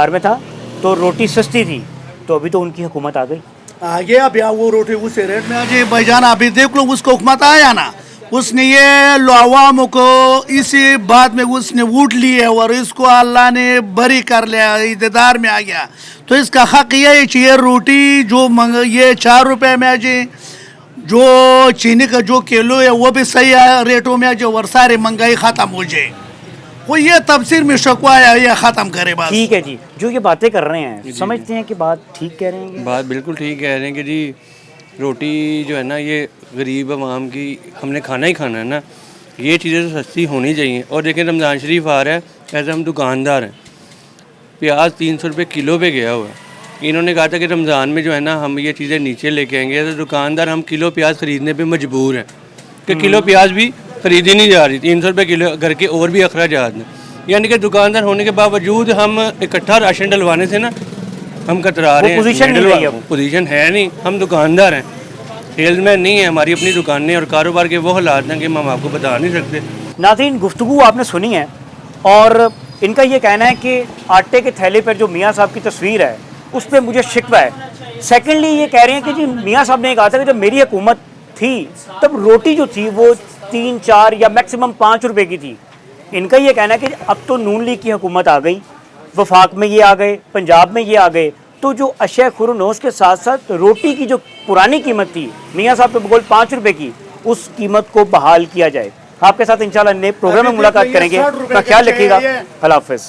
में था तो रोटी सस्ती थी, तो अभी तो उनकी हुकूमत आ गई, आगे अब या वो रोटी उस रेट में आ जाए। भाईजान अभी देख लो उसको हुकूमत आया ना, उसने ये अवाम को इसी बात में उसने वोट लिए और इसको अल्लाह ने बरी कर लिया, इक़्तिदार में आ गया, तो इसका हक ये चाहिए रोटी जो ये 4 रुपए में आ जाए, जो चीनी का जो किलो है वो भी सही है रेटों में आ जाए और सारी महंगाई ख़त्म हो जाए। वो ये तफसीर में शकवा है, ये ख़त्म करे बात। ठीक है जी, जो ये बातें कर रहे हैं समझते हैं कि बात ठीक कह रहे हैं? बात बिल्कुल ठीक कह रहे हैं कि जी रोटी जो है ना ये गरीब आवाम की, हमने खाना ही खाना है ना, ये चीज़ें तो सस्ती होनी चाहिए। और देखें रमज़ान शरीफ आ रहा है, ऐसे हम दुकानदार हैं, प्याज 300 रुपये किलो पे गया हुआ है। इन्होंने कहा था कि रमज़ान में जो है ना हम ये चीज़ें नीचे लेके आएंगे, तो दुकानदार हम किलो प्याज ख़रीदने पे मजबूर हैं कि किलो प्याज भी ख़रीदी नहीं जा रही, 300 रुपये किलो घर के और भी अखराजात हैं। यानी कि दुकानदार होने के बावजूद हम इकट्ठा राशन डलवाने से ना हम कतरा रहे हैं। पोजीशन है नहीं, हम दुकानदार हैं, सेल्समैन नहीं है, हमारी अपनी दुकानें और कारोबार के वो हालात हैं कि हम आपको बता नहीं सकते। नाज़रीन, गुफ्तगू आपने सुनी है और इनका ये कहना है कि आटे के थैले पर जो मियाँ साहब की तस्वीर है उस पर मुझे शिकवा है। सेकेंडली ये कह रहे हैं कि जी मियाँ साहब ने कहा था कि जब मेरी हुकूमत थी तब रोटी जो थी वो 3-4 या मैक्सिमम 5 रुपए की थी। इनका ये कहना है कि अब तो नून लीग की हुकूमत आ गई, वफाक में ये आ गए, पंजाब में ये आ गए, तो जो अशय खुरनोश के साथ साथ रोटी की जो पुरानी कीमत थी मियाँ साहब के बकौल 5 रुपए की, उस कीमत को बहाल किया जाए। आपके साथ इंशाल्लाह नए प्रोग्राम में मुलाकात करेंगे। अपना ख्याल रखिएगा। अल्लाह हाफ़िज़।